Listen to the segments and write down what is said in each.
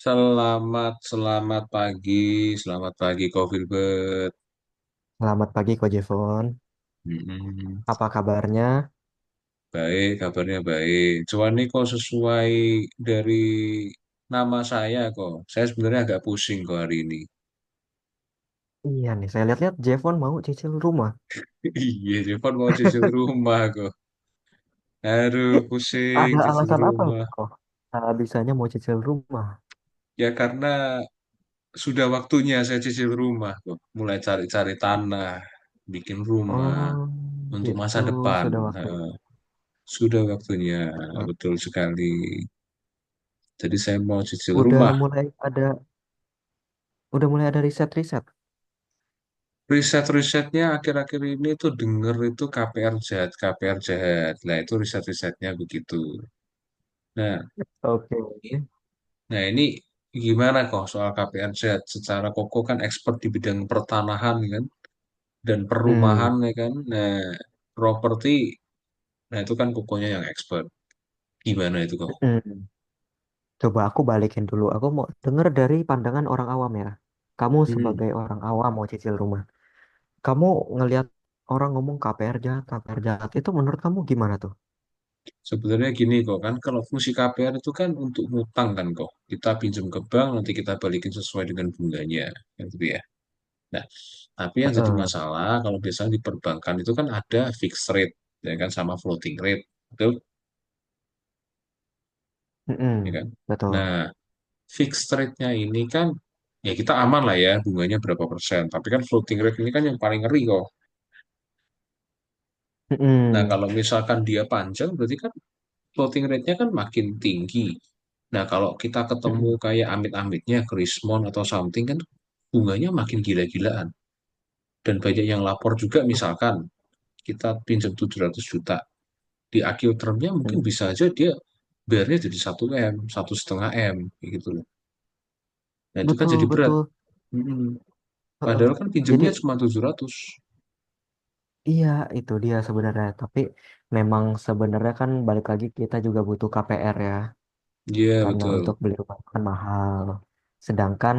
Selamat selamat pagi Ko Filbert. Selamat pagi Ko Jefon. Mm-mm. Apa kabarnya? Baik, kabarnya baik. Cuman ini kok sesuai dari nama saya kok. Saya sebenarnya agak pusing kok hari ini. Iya nih, saya lihat-lihat Jefon mau cicil rumah. Iya, Jepang mau cicil rumah kok. Aduh, pusing Ada cicil alasan apa rumah. kok? Bisanya mau cicil rumah. Ya karena sudah waktunya saya cicil rumah kok. Mulai cari-cari tanah, bikin rumah Oh, untuk gitu. masa depan. Sudah waktu. Nah, sudah waktunya, Hmm. betul sekali. Jadi saya mau cicil Udah rumah. mulai ada, udah mulai ada riset-riset. Riset-risetnya akhir-akhir ini tuh denger itu KPR jahat, KPR jahat. Nah itu riset-risetnya begitu. Nah, Oke. nah ini gimana kok soal KPR jahat? Secara Koko kan expert di bidang pertanahan kan dan Hmm. perumahan ya kan. Nah, properti, nah itu kan Kokonya yang expert. Gimana itu kok? Hmm. Coba aku balikin dulu. Aku mau denger dari pandangan orang awam ya. Kamu Hmm. sebagai orang awam mau cicil rumah. Kamu ngelihat orang ngomong KPR jahat, KPR jahat. Itu menurut kamu gimana tuh? Sebenarnya gini kok kan, kalau fungsi KPR itu kan untuk ngutang kan kok. Kita pinjam ke bank, nanti kita balikin sesuai dengan bunganya. Kan gitu ya. Nah, tapi yang jadi Heeh. masalah kalau biasanya di perbankan itu kan ada fixed rate, ya kan, sama floating rate, betul, ya Mm-mm. kan? Betul. Nah, fixed rate-nya ini kan, ya kita aman lah ya, bunganya berapa persen. Tapi kan floating rate ini kan yang paling ngeri kok. Nah, Mm-mm. kalau misalkan dia panjang, berarti kan floating rate-nya kan makin tinggi. Nah, kalau kita ketemu Mm-mm. kayak amit-amitnya, Krismon atau something kan, bunganya makin gila-gilaan. Dan banyak yang lapor juga, misalkan kita pinjam 700 juta. Di akhir termnya mungkin Mm. bisa aja dia bayarnya jadi 1 M, 1,5 M, kayak gitu loh. Nah itu kan jadi Betul, berat. betul. Mm-mm. Heeh. Padahal kan Jadi, pinjamnya cuma 700. iya itu dia sebenarnya. Tapi memang sebenarnya kan balik lagi kita juga butuh KPR ya. Iya Karena betul, untuk beli rumah kan mahal. Sedangkan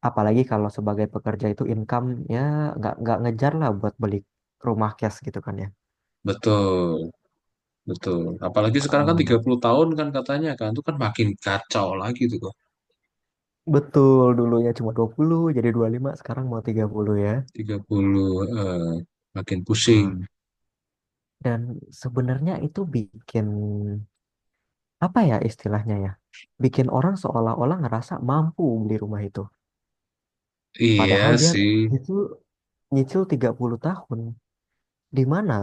apalagi kalau sebagai pekerja itu income ya nggak ngejar lah buat beli rumah cash gitu kan ya. betul, betul. Apalagi sekarang kan Heeh. 30 tahun kan katanya kan, itu kan makin kacau lagi tuh kok. Betul, dulunya cuma 20 jadi 25 sekarang mau 30 ya. 30 makin pusing. Hmm. Dan sebenarnya itu bikin apa ya istilahnya ya? Bikin orang seolah-olah ngerasa mampu beli rumah itu. Iya Padahal dia sih, nyicil, nyicil 30 tahun. Di mana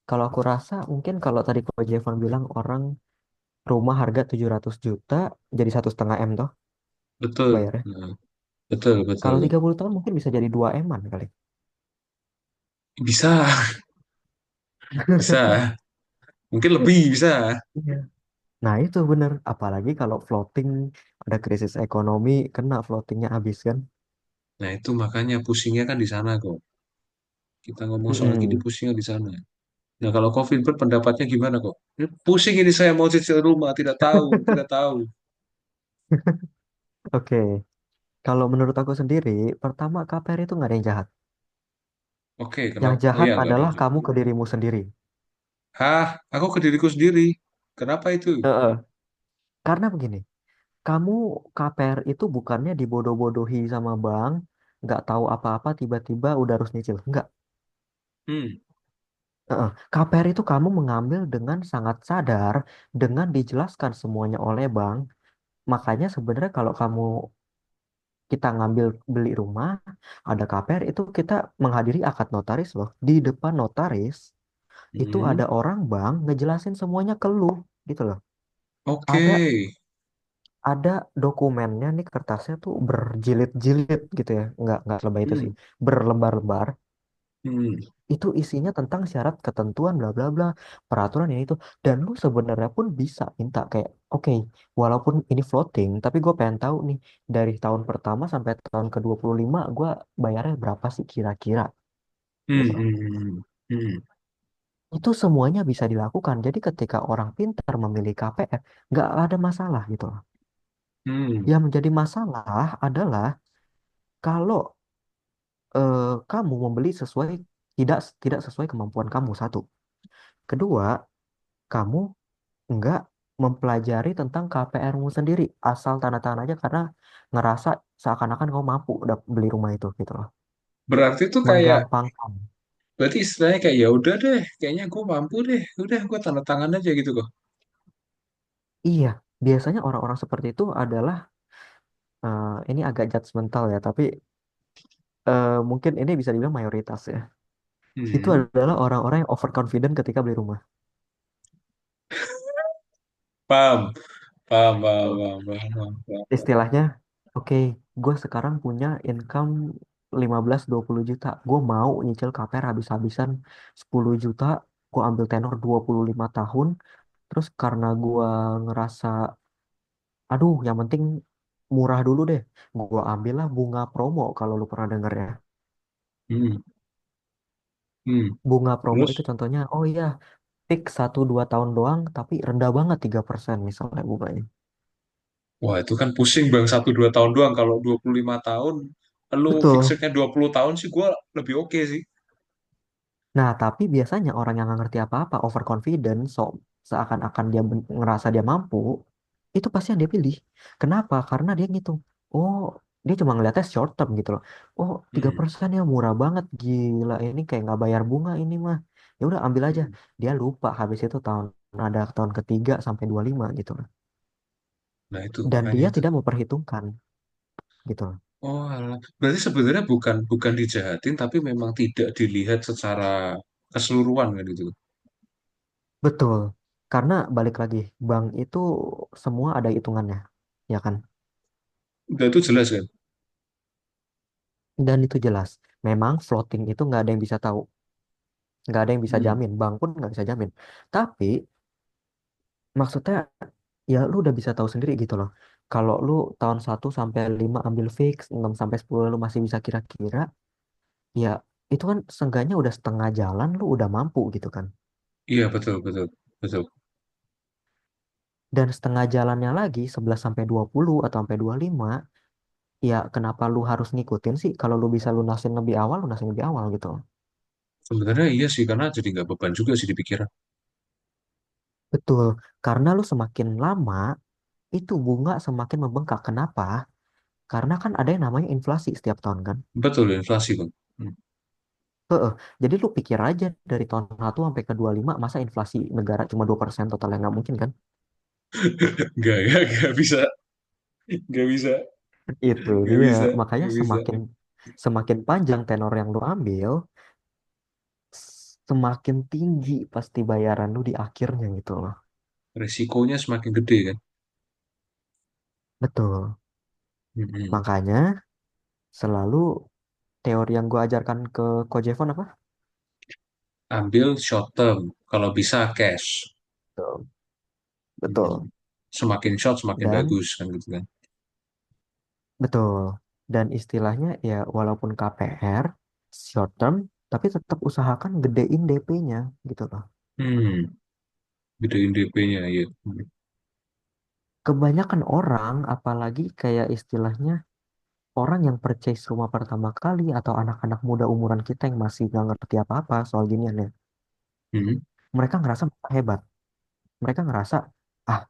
kalau aku rasa mungkin kalau tadi Ko Jevan bilang orang rumah harga 700 juta jadi 1,5 M toh betul. bayarnya. Nah, betul, betul. Kalau 30 tahun mungkin bisa jadi 2 M-an kali. Bisa, bisa. Mungkin lebih bisa. Iya. Nah itu bener. Apalagi kalau floating ada krisis ekonomi kena floatingnya habis kan. Nah itu makanya pusingnya kan di sana kok. Kita ngomong soal gini Mm-mm. pusingnya di sana. Nah, kalau Covid pendapatnya gimana kok? Ini pusing ini saya mau cicil rumah, tidak tahu, tidak tahu. Oke, kalau menurut aku sendiri, pertama KPR itu nggak ada yang jahat. Oke, Yang kenapa? Oh jahat ya, nggak ada adalah yang jawab. kamu ke dirimu sendiri. Hah, aku ke diriku sendiri. Kenapa itu? Heeh. Karena begini, kamu KPR itu bukannya dibodoh-bodohi sama bank, nggak tahu apa-apa tiba-tiba udah harus nyicil. Nggak. Hmm, Heeh. KPR itu kamu mengambil dengan sangat sadar, dengan dijelaskan semuanya oleh bank. Makanya sebenarnya kalau kamu kita ngambil beli rumah, ada KPR itu kita menghadiri akad notaris loh. Di depan notaris itu hmm. ada orang bank ngejelasin semuanya ke lu gitu loh. Oke. Ada ada dokumennya nih kertasnya tuh berjilid-jilid gitu ya. Nggak selebay itu Hmm, sih. Berlembar-lembar. hmm, Itu isinya tentang syarat ketentuan bla bla bla, peraturan ini itu. Dan lu sebenarnya pun bisa minta kayak, oke, walaupun ini floating, tapi gue pengen tahu nih dari tahun pertama sampai tahun ke 25 gue bayarnya berapa sih kira-kira hmm, gitu loh. hmm, hmm. Itu semuanya bisa dilakukan. Jadi ketika orang pintar memilih KPR, nggak ada masalah gitu loh. Hmm. Yang menjadi masalah adalah kalau kamu membeli sesuai tidak tidak sesuai kemampuan kamu satu. Kedua, kamu nggak mempelajari tentang KPR-mu sendiri, asal tanda tangan aja karena ngerasa seakan-akan kamu mampu beli rumah itu gitu loh. Berarti tuh kayak, Menggampangkan. berarti istilahnya kayak ya udah deh, kayaknya gue mampu deh, udah gue tanda tangan aja gitu kok. Iya, biasanya orang-orang seperti itu adalah ini agak judgmental ya, tapi mungkin ini bisa dibilang mayoritas ya. Itu Hmm. adalah orang-orang yang overconfident ketika beli rumah. Paham, paham, paham, Oh. paham, paham, paham, paham. Istilahnya, oke, gue sekarang punya income 15-20 juta. Gue mau nyicil KPR habis-habisan 10 juta. Gue ambil tenor 25 tahun. Terus karena gue ngerasa, aduh, yang penting murah dulu deh. Gue ambillah bunga promo kalau lu pernah denger ya. Hmm. Hmm. Bunga promo itu Terus, contohnya, oh iya, fix 1-2 tahun doang, tapi rendah banget 3% misalnya bunganya. wah itu kan pusing bang, 1-2 tahun doang. Kalau 25 tahun, lu Betul. fixednya 20 tahun sih gue lebih oke sih. Nah, tapi biasanya orang yang nggak ngerti apa-apa, overconfident, so seakan-akan dia ngerasa dia mampu, itu pasti yang dia pilih. Kenapa? Karena dia ngitung, oh, dia cuma ngeliatnya short term gitu loh. Oh, tiga Hmm. persen ya murah banget, gila ini kayak nggak bayar bunga ini mah. Ya udah ambil aja. Hmm. Dia lupa habis itu ada tahun ketiga sampai 25 gitu loh. Nah itu Dan makanya dia itu. tidak memperhitungkan gitu loh. Oh, alah. Berarti sebenarnya bukan bukan dijahatin, tapi memang tidak dilihat secara keseluruhan kan gitu. Betul. Karena balik lagi, bank itu semua ada hitungannya, ya kan? Udah itu jelas kan? Dan itu jelas. Memang floating itu nggak ada yang bisa tahu. Nggak ada yang bisa Hmm. jamin. Bank pun nggak bisa jamin. Tapi maksudnya ya lu udah bisa tahu sendiri gitu loh. Kalau lu tahun 1 sampai 5 ambil fix, 6 sampai 10 lu masih bisa kira-kira, ya itu kan seenggaknya udah setengah jalan lu udah mampu gitu kan. Iya betul betul betul. Dan setengah jalannya lagi 11 sampai 20 atau sampai 25, ya kenapa lu harus ngikutin sih? Kalau lu bisa lunasin lebih awal, lunasin lebih awal gitu. Sebenarnya iya sih karena jadi nggak beban juga sih di pikiran. Betul. Karena lu semakin lama itu bunga semakin membengkak. Kenapa? Karena kan ada yang namanya inflasi setiap tahun kan. Betul inflasi bang. Hmm. Heeh. Jadi lu pikir aja dari tahun 1 sampai ke 25 masa inflasi negara cuma 2% totalnya nggak mungkin kan? Nggak bisa, nggak bisa, Itu nggak dia. bisa, Makanya nggak bisa. semakin semakin panjang tenor yang lu ambil, semakin tinggi pasti bayaran lu di akhirnya gitu loh. Resikonya semakin gede kan. Betul. Hmm. Makanya selalu teori yang gue ajarkan ke Coach Evon apa? Ambil short term, kalau bisa cash. Betul. Hmm. Betul. Semakin short semakin Dan bagus kan gitu kan. betul. Dan istilahnya ya walaupun KPR short term, tapi tetap usahakan gedein DP-nya gitu loh. Hmm. Gedein DP-nya ya. Hmm. Kebanyakan orang, apalagi kayak istilahnya orang yang purchase rumah pertama kali atau anak-anak muda umuran kita yang masih nggak ngerti apa-apa soal ginian ya, Hmm. mereka ngerasa mereka hebat. Mereka ngerasa, ah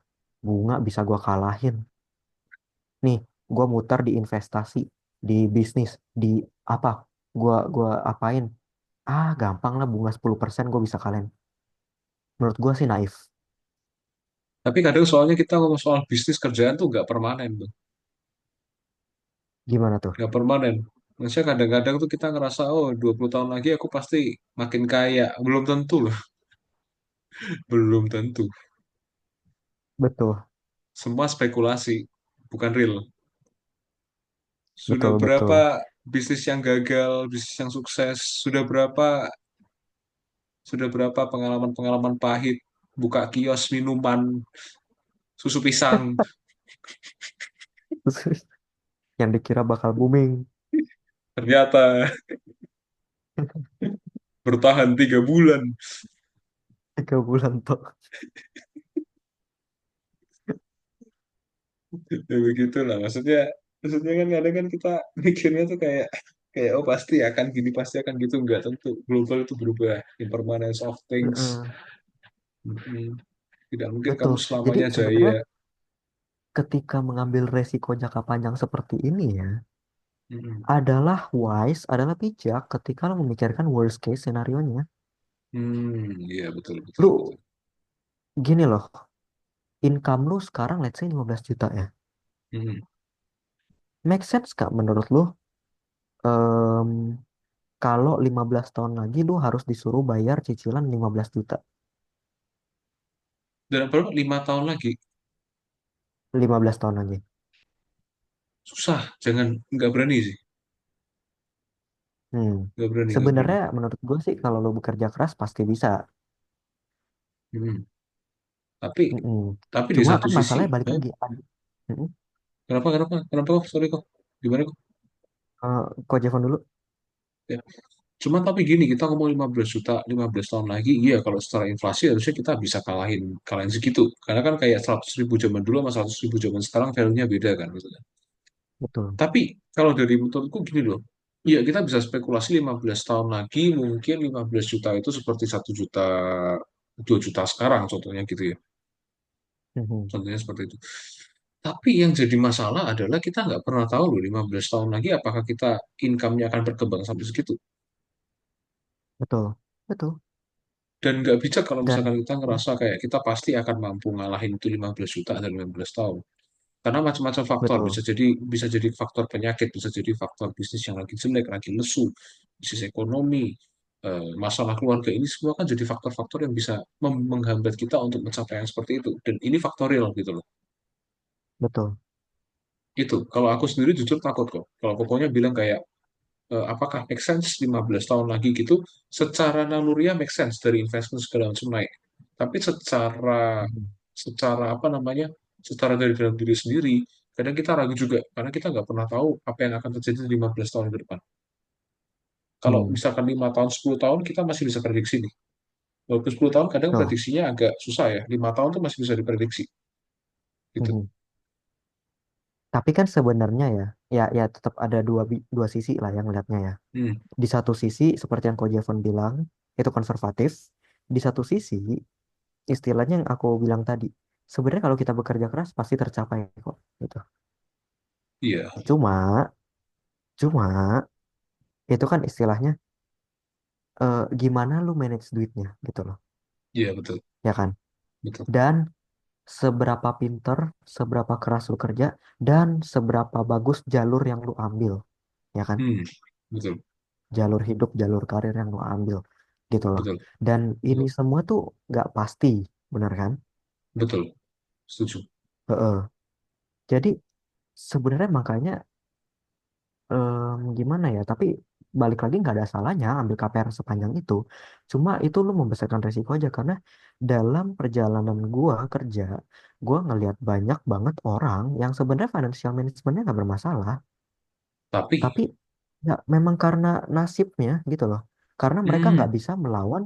bunga bisa gua kalahin. Nih, gua muter di investasi, di bisnis, di apa, gua apain. Ah, gampang lah bunga 10% gue bisa kalian. Menurut gue sih naif. Tapi kadang soalnya kita ngomong soal bisnis kerjaan tuh nggak permanen, Bang. Gimana tuh? Nggak permanen. Maksudnya kadang-kadang tuh kita ngerasa, oh 20 tahun lagi aku pasti makin kaya. Belum tentu loh. Belum tentu. Betul, Semua spekulasi, bukan real. Sudah betul, berapa betul. bisnis yang gagal, bisnis yang sukses, sudah berapa pengalaman-pengalaman pahit, buka kios minuman, susu pisang, Yang dikira bakal booming ternyata bertahan 3 bulan. 3 bulan tuh. Ya begitulah maksudnya, maksudnya kan kadang kan kita mikirnya tuh kayak kayak oh pasti akan gini pasti akan gitu, nggak tentu, global itu berubah, impermanence of things. Mm-mm. Mm-mm. Tidak mungkin Betul. kamu Jadi selamanya sebenarnya jaya. ketika mengambil resiko jangka panjang seperti ini ya, Mm-mm. adalah wise, adalah bijak ketika lo memikirkan worst case scenario-nya. Iya betul betul betul. Lu gini loh, income lu sekarang let's say 15 juta ya. Mm-mm. Make sense gak menurut lu? Em, kalau 15 tahun lagi lu harus disuruh bayar cicilan 15 juta. Dan berapa 5 tahun lagi 15 tahun lagi. susah, jangan, nggak berani sih, Hmm. nggak berani nggak berani. Sebenarnya menurut gue sih kalau lu bekerja keras pasti bisa. Mm-mm. Tapi Mm-mm. di Cuma satu kan sisi, masalahnya balik eh, lagi. Mm-mm. kenapa kenapa kenapa kok, sorry kok, gimana kok? Kok Jevon dulu? Ya. Cuma tapi gini, kita ngomong 15 juta, 15 tahun lagi, iya kalau secara inflasi harusnya kita bisa kalahin kalahin segitu. Karena kan kayak 100.000 zaman dulu sama 100.000 zaman sekarang value-nya beda kan, gitu kan. Betul. Tapi kalau dari menurutku gini loh, iya kita bisa spekulasi 15 tahun lagi mungkin 15 juta itu seperti 1 juta, 2 juta sekarang contohnya gitu ya. Mhm. Contohnya seperti itu. Tapi yang jadi masalah adalah kita nggak pernah tahu loh 15 tahun lagi apakah kita income-nya akan berkembang sampai segitu. Betul. Betul. Dan nggak bijak kalau misalkan Dan kita ngerasa kayak kita pasti akan mampu ngalahin itu 15 juta dan 15 tahun. Karena macam-macam faktor, betul. bisa jadi faktor penyakit, bisa jadi faktor bisnis yang lagi jelek, lagi lesu, bisnis ekonomi, masalah keluarga, ini semua kan jadi faktor-faktor yang bisa menghambat kita untuk mencapai yang seperti itu. Dan ini faktorial gitu loh. Betul. Itu, kalau aku sendiri jujur takut kok. Kalau pokoknya bilang kayak apakah make sense 15 tahun lagi gitu, secara naluriah make sense dari investment segala macam naik, tapi secara Mhm. secara apa namanya, secara dari dalam diri sendiri kadang kita ragu juga karena kita nggak pernah tahu apa yang akan terjadi di 15 tahun ke depan. Kalau Hmm. misalkan 5 tahun 10 tahun kita masih bisa prediksi nih, walaupun 10 tahun kadang Betul. prediksinya agak susah ya, 5 tahun tuh masih bisa diprediksi gitu. Mhm. Tapi kan sebenarnya ya, ya tetap ada dua sisi lah yang melihatnya ya. Hmm, Di satu sisi seperti yang Ko Jevon bilang itu konservatif. Di satu sisi istilahnya yang aku bilang tadi, sebenarnya kalau kita bekerja keras pasti tercapai kok. Gitu. iya Cuma, cuma itu kan istilahnya gimana lu manage duitnya gitu loh, iya betul ya kan? betul. Dan seberapa pinter, seberapa keras lu kerja, dan seberapa bagus jalur yang lu ambil, ya kan? Hmm, betul Jalur hidup, jalur karir yang lu ambil, gitu loh. betul Dan ini betul semua tuh nggak pasti, benar kan? betul, setuju. Heeh. Jadi sebenarnya makanya gimana ya? Tapi balik lagi nggak ada salahnya ambil KPR sepanjang itu. Cuma itu lu membesarkan resiko aja karena dalam perjalanan gua kerja, gua ngelihat banyak banget orang yang sebenarnya financial managementnya nggak bermasalah, Tapi tapi ya memang karena nasibnya gitu loh. Karena mereka hmm, nggak bisa melawan,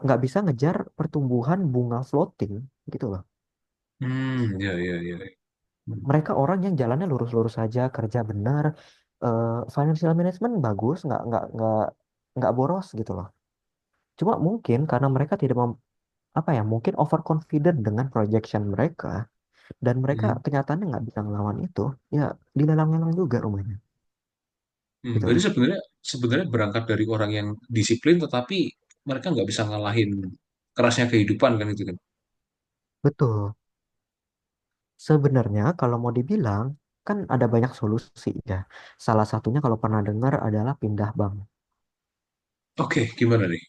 nggak bisa ngejar pertumbuhan bunga floating gitu loh. ya ya ya. Mereka orang yang jalannya lurus-lurus saja, kerja benar, financial management bagus, nggak boros gitu loh. Cuma mungkin karena mereka tidak apa ya, mungkin overconfident dengan projection mereka dan mereka Hmm. kenyataannya nggak bisa ngelawan itu, ya dilelang-lelang juga rumahnya gitu Berarti loh. sebenarnya sebenarnya berangkat dari orang yang disiplin, tetapi mereka nggak bisa ngalahin kerasnya kehidupan kan itu kan. Betul. Sebenarnya kalau mau dibilang kan ada banyak solusi ya. Salah satunya kalau pernah dengar adalah pindah bank. Oke, gimana nih?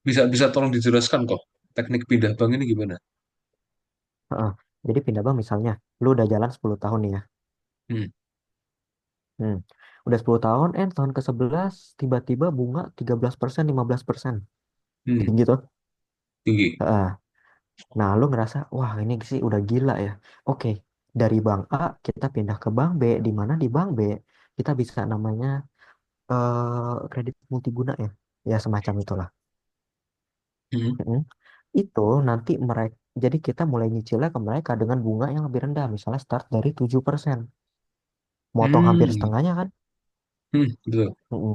Bisa bisa tolong dijelaskan kok. Teknik pindah bank ini gimana? Heeh. Jadi pindah bank misalnya, lu udah jalan 10 tahun nih ya. Hmm, Hmm. Udah 10 tahun, tahun ke-11 tiba-tiba bunga 13%, 15%. hmm, Tinggi tuh. tinggi. Heeh. Nah, lu ngerasa, wah ini sih udah gila ya. Oke, dari bank A kita pindah ke bank B, di mana di bank B kita bisa namanya kredit multiguna ya. Ya semacam itulah. Hmm, Mm-mm. Itu nanti mereka Jadi kita mulai nyicilnya ke mereka dengan bunga yang lebih rendah, misalnya start dari 7%. Motong hampir Hmm, setengahnya kan? betul. Mm-mm.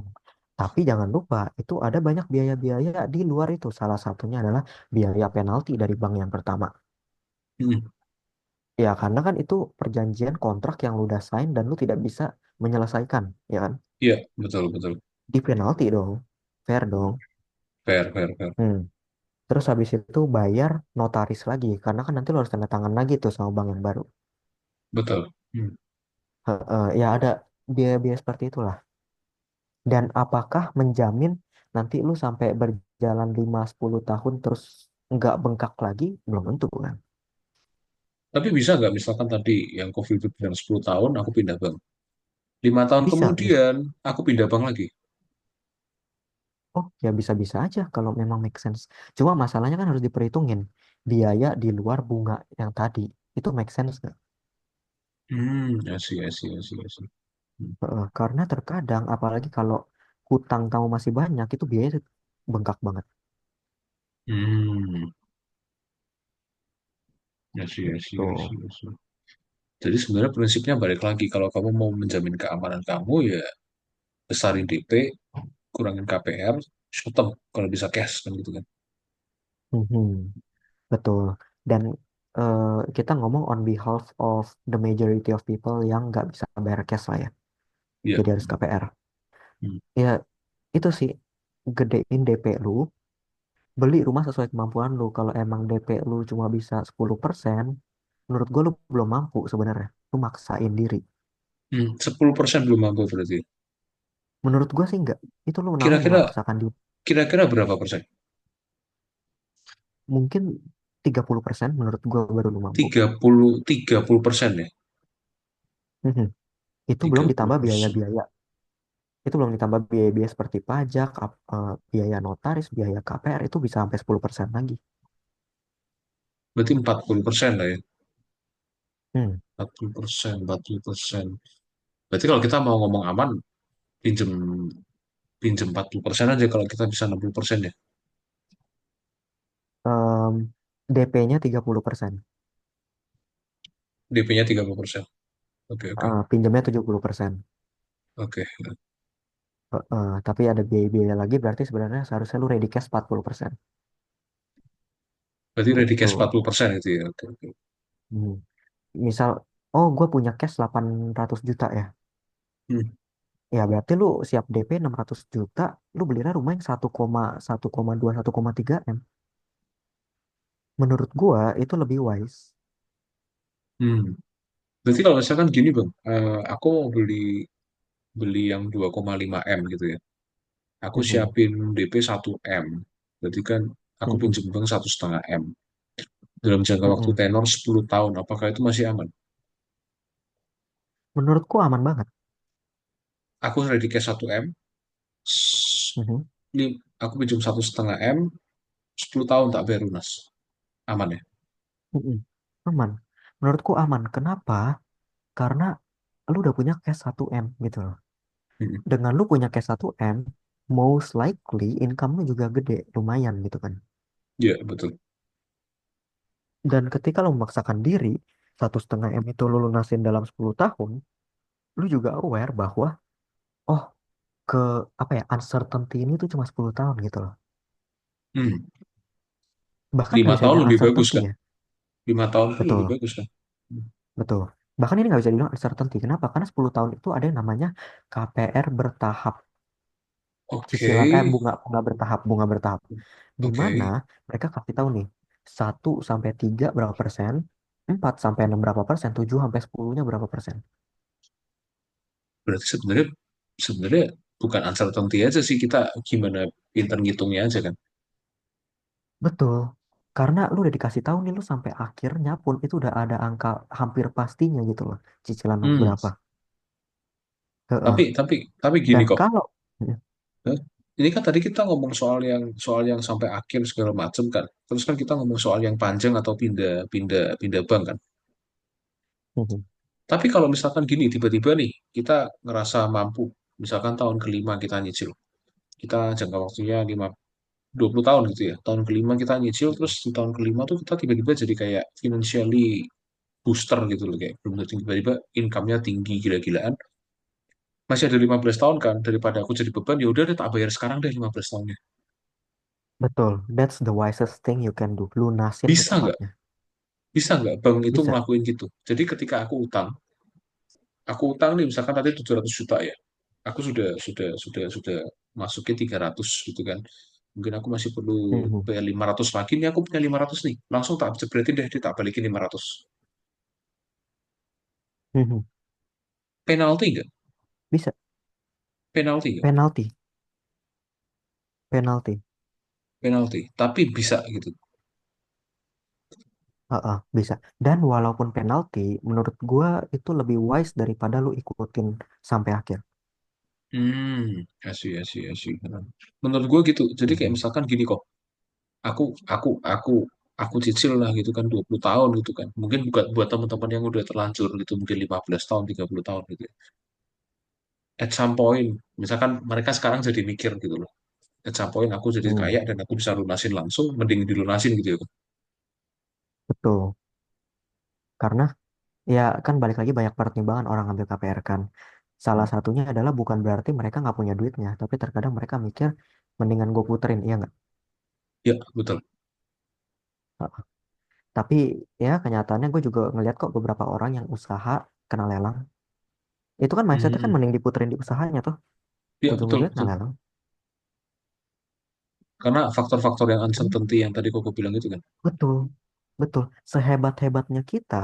Tapi jangan lupa, itu ada banyak biaya-biaya di luar itu. Salah satunya adalah biaya penalti dari bank yang pertama. Hmm, Ya, karena kan itu perjanjian kontrak yang lu udah sign dan lu tidak bisa menyelesaikan, ya kan? iya, betul, betul. Di penalti dong. Fair dong. Fair, fair, fair. Hmm. Terus habis itu bayar notaris lagi, karena kan nanti lu harus tanda tangan lagi tuh sama bank yang baru. Betul. Hmm. Ya ada biaya-biaya seperti itulah. Dan apakah menjamin nanti lu sampai berjalan 5 10 tahun terus nggak bengkak lagi? Belum tentu kan. Tapi bisa nggak misalkan tadi yang COVID itu bilang 10 tahun, aku pindah bank. 5 tahun Bisa, bisa. kemudian, aku pindah bank lagi. Oh, ya bisa-bisa aja kalau memang make sense. Cuma masalahnya kan harus diperhitungin. Biaya di luar bunga yang tadi. Itu make sense nggak? I see, I see, I see, I see. Hmm, Karena terkadang, apalagi kalau hutang kamu masih banyak, itu biaya bengkak banget. Hmm, I see, I see, I Tuh. see, I see. Jadi sebenarnya prinsipnya balik lagi, kalau kamu mau menjamin keamanan kamu, ya besarin DP, kurangin KPR, short term, kalau bisa cash, kan gitu kan. Mhm. Betul. Dan eh, kita ngomong on behalf of the majority of people yang nggak bisa bayar cash lah ya. Iya. Jadi harus KPR. Hmm. Ya, itu sih. Gedein DP lu, beli rumah sesuai kemampuan lu. Kalau emang DP lu cuma bisa 10%, menurut gue lu belum mampu sebenarnya. Lu maksain diri. 10% belum mampu berarti. Menurut gue sih enggak. Itu lu namanya Kira-kira memaksakan diri. kira-kira berapa persen? Mungkin 30% menurut gue baru lu mampu. 30% ya? Mhm. Itu belum tiga puluh ditambah persen. biaya-biaya. Itu belum ditambah biaya-biaya seperti pajak, biaya notaris, biaya KPR, itu bisa sampai 10% lagi. Berarti 40% lah ya. Hmm. 40%, 40%. Berarti kalau kita mau ngomong aman, pinjem pinjem 40% aja kalau kita bisa 60% ya. DP-nya 30%. DP-nya 30%. Oke, oke. Pinjamnya 70%. Oke. Tapi ada biaya-biaya lagi, berarti sebenarnya seharusnya lu ready cash 40%. Berarti ready Gitu. cash 40% itu ya. Oke, oke. Hmm. Misal, oh gue punya cash 800 juta ya. Hmm. Ya berarti lu siap DP 600 juta, lu belinya rumah yang 1,1,2, 1,3 M. Menurut gua itu lebih wise. Hmm. Berarti kalau misalkan gini Bang, aku mau beli beli yang 2,5 M gitu ya. Aku Mhm, siapin DP 1 M. Berarti kan aku mhm, pinjem bank 1,5 M. Dalam jangka waktu mhm. tenor 10 tahun, apakah itu masih aman? Menurutku aman banget. Aku ready cash 1 M, Mhm, ini aku pinjam 1,5 M, 10 tahun tak bayar lunas. Aman ya? mhm. Aman. Menurutku aman. Kenapa? Karena lu udah punya cash 1 M gitu loh. Hmm. Dengan lu punya cash 1 M, most likely income lu juga gede, lumayan gitu kan. Iya, betul. Dan ketika lu memaksakan diri, 1,5 M itu lu lunasin dalam 10 tahun, lu juga aware bahwa, oh, ke apa ya, uncertainty ini tuh cuma 10 tahun gitu loh. Hmm. Bahkan nggak lima bisa tahun dibilang lebih bagus uncertainty kan? ya. 5 tahun kan lebih Betul, bagus kan? Hmm. betul. Bahkan ini nggak bisa dibilang uncertainty. Kenapa? Karena 10 tahun itu ada yang namanya KPR bertahap. Oke, Cicilan, bunga bertahap, bunga bertahap. Di oke. mana mereka kasih tahu nih, 1 sampai 3 berapa persen, 4 sampai 6 berapa persen, 7 sampai 10-nya berapa persen. Berarti sebenarnya sebenarnya bukan uncertainty aja sih, kita gimana pinter ngitungnya aja kan? Betul. Karena lu udah dikasih tahu nih, lu sampai akhirnya pun itu udah ada angka hampir pastinya gitu loh. Cicilan lu Hmm. berapa. Heeh. Tapi gini Dan kok. kalau Hah? Ini kan tadi kita ngomong soal yang sampai akhir segala macam kan. Terus kan kita ngomong soal yang panjang atau pindah pindah pindah bank kan. Tapi kalau misalkan gini tiba-tiba nih kita ngerasa mampu, misalkan tahun kelima kita nyicil, kita jangka waktunya 5. 20 tahun gitu ya. Tahun kelima kita nyicil, terus di tahun kelima tuh kita tiba-tiba jadi kayak financially booster gitu loh, kayak belum tentu tiba-tiba income-nya tinggi gila-gilaan. Masih ada 15 tahun kan, daripada aku jadi beban, ya udah deh tak bayar sekarang deh 15 tahunnya. Betul, that's the wisest thing you can do. Lunasin Bisa nggak? secepatnya. Bisa nggak bank itu Bisa. ngelakuin gitu? Jadi ketika aku utang nih misalkan tadi 700 juta ya. Aku sudah masukin 300 gitu kan. Mungkin aku masih perlu Mhm, bayar 500 lagi nih, aku punya 500 nih. Langsung tak jepretin deh, dia tak balikin 500. mhm. Penalti nggak? Bisa. Penalti nggak? Penalti, penalti. Penalti. Tapi bisa gitu. Heeh, bisa. Dan walaupun penalti, menurut gua itu lebih wise daripada lu ikutin sampai akhir. Asih. Menurut gue gitu. Jadi kayak Mhm. misalkan gini kok, aku aku aku aku cicil lah gitu kan 20 tahun gitu kan. Mungkin bukan buat teman-teman yang udah terlanjur gitu, mungkin 15 tahun, 30 tahun gitu ya. At some point, misalkan mereka sekarang jadi mikir gitu loh. At some point aku jadi Hmm, kaya dan aku bisa lunasin langsung, mending dilunasin gitu ya. betul. Karena ya kan balik lagi banyak pertimbangan orang ambil KPR kan. Salah Hmm. satunya adalah bukan berarti mereka nggak punya duitnya, tapi terkadang mereka mikir mendingan gue puterin, iya nggak? Ya, betul. Heeh. Tapi ya kenyataannya gue juga ngeliat kok beberapa orang yang usaha kena lelang. Itu kan mindsetnya kan Hmm. mending diputerin di usahanya tuh. Ya, betul, Ujung-ujungnya kena betul. lelang. Karena faktor-faktor yang Hmm, uncertainty yang tadi koko bilang itu kan. betul, betul. Sehebat-hebatnya kita,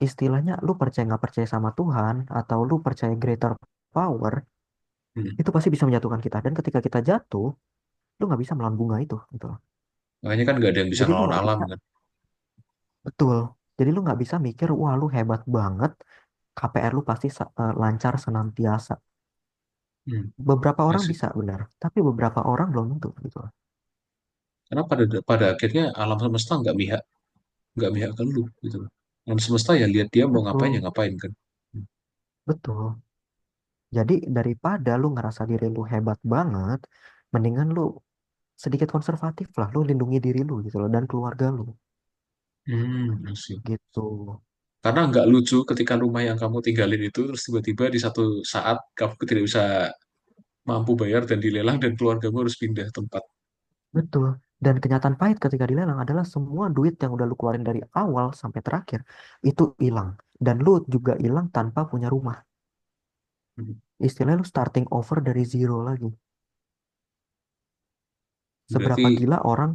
istilahnya lu percaya nggak percaya sama Tuhan, atau lu percaya greater power, Hmm. itu pasti bisa menjatuhkan kita. Dan ketika kita jatuh, lu nggak bisa melawan bunga itu gitu loh. Makanya kan nggak ada yang bisa Jadi lu ngelawan nggak alam bisa, kan. betul. Jadi lu nggak bisa mikir wah lu hebat banget, KPR lu pasti lancar senantiasa. Hmm. Beberapa orang Asik. bisa benar, tapi beberapa orang belum tentu gitu loh. Karena pada akhirnya alam semesta nggak mihak ke lu gitu loh. Alam semesta ya lihat dia mau ngapain ya Betul, ngapain kan. Hmm. betul. Jadi daripada lu ngerasa diri lu hebat banget, mendingan lu sedikit konservatif lah, lu lindungi diri lu gitu loh dan keluarga lu Asik. gitu. Karena nggak lucu ketika rumah yang kamu tinggalin itu terus tiba-tiba di satu saat kamu tidak bisa mampu bayar dan dilelang dan keluargamu harus pindah tempat. Betul. Dan kenyataan pahit ketika dilelang adalah semua duit yang udah lu keluarin dari awal sampai terakhir itu hilang. Dan lu juga hilang tanpa punya rumah. Hmm. Istilahnya lu starting over dari zero lagi. Seberapa Berarti gila orang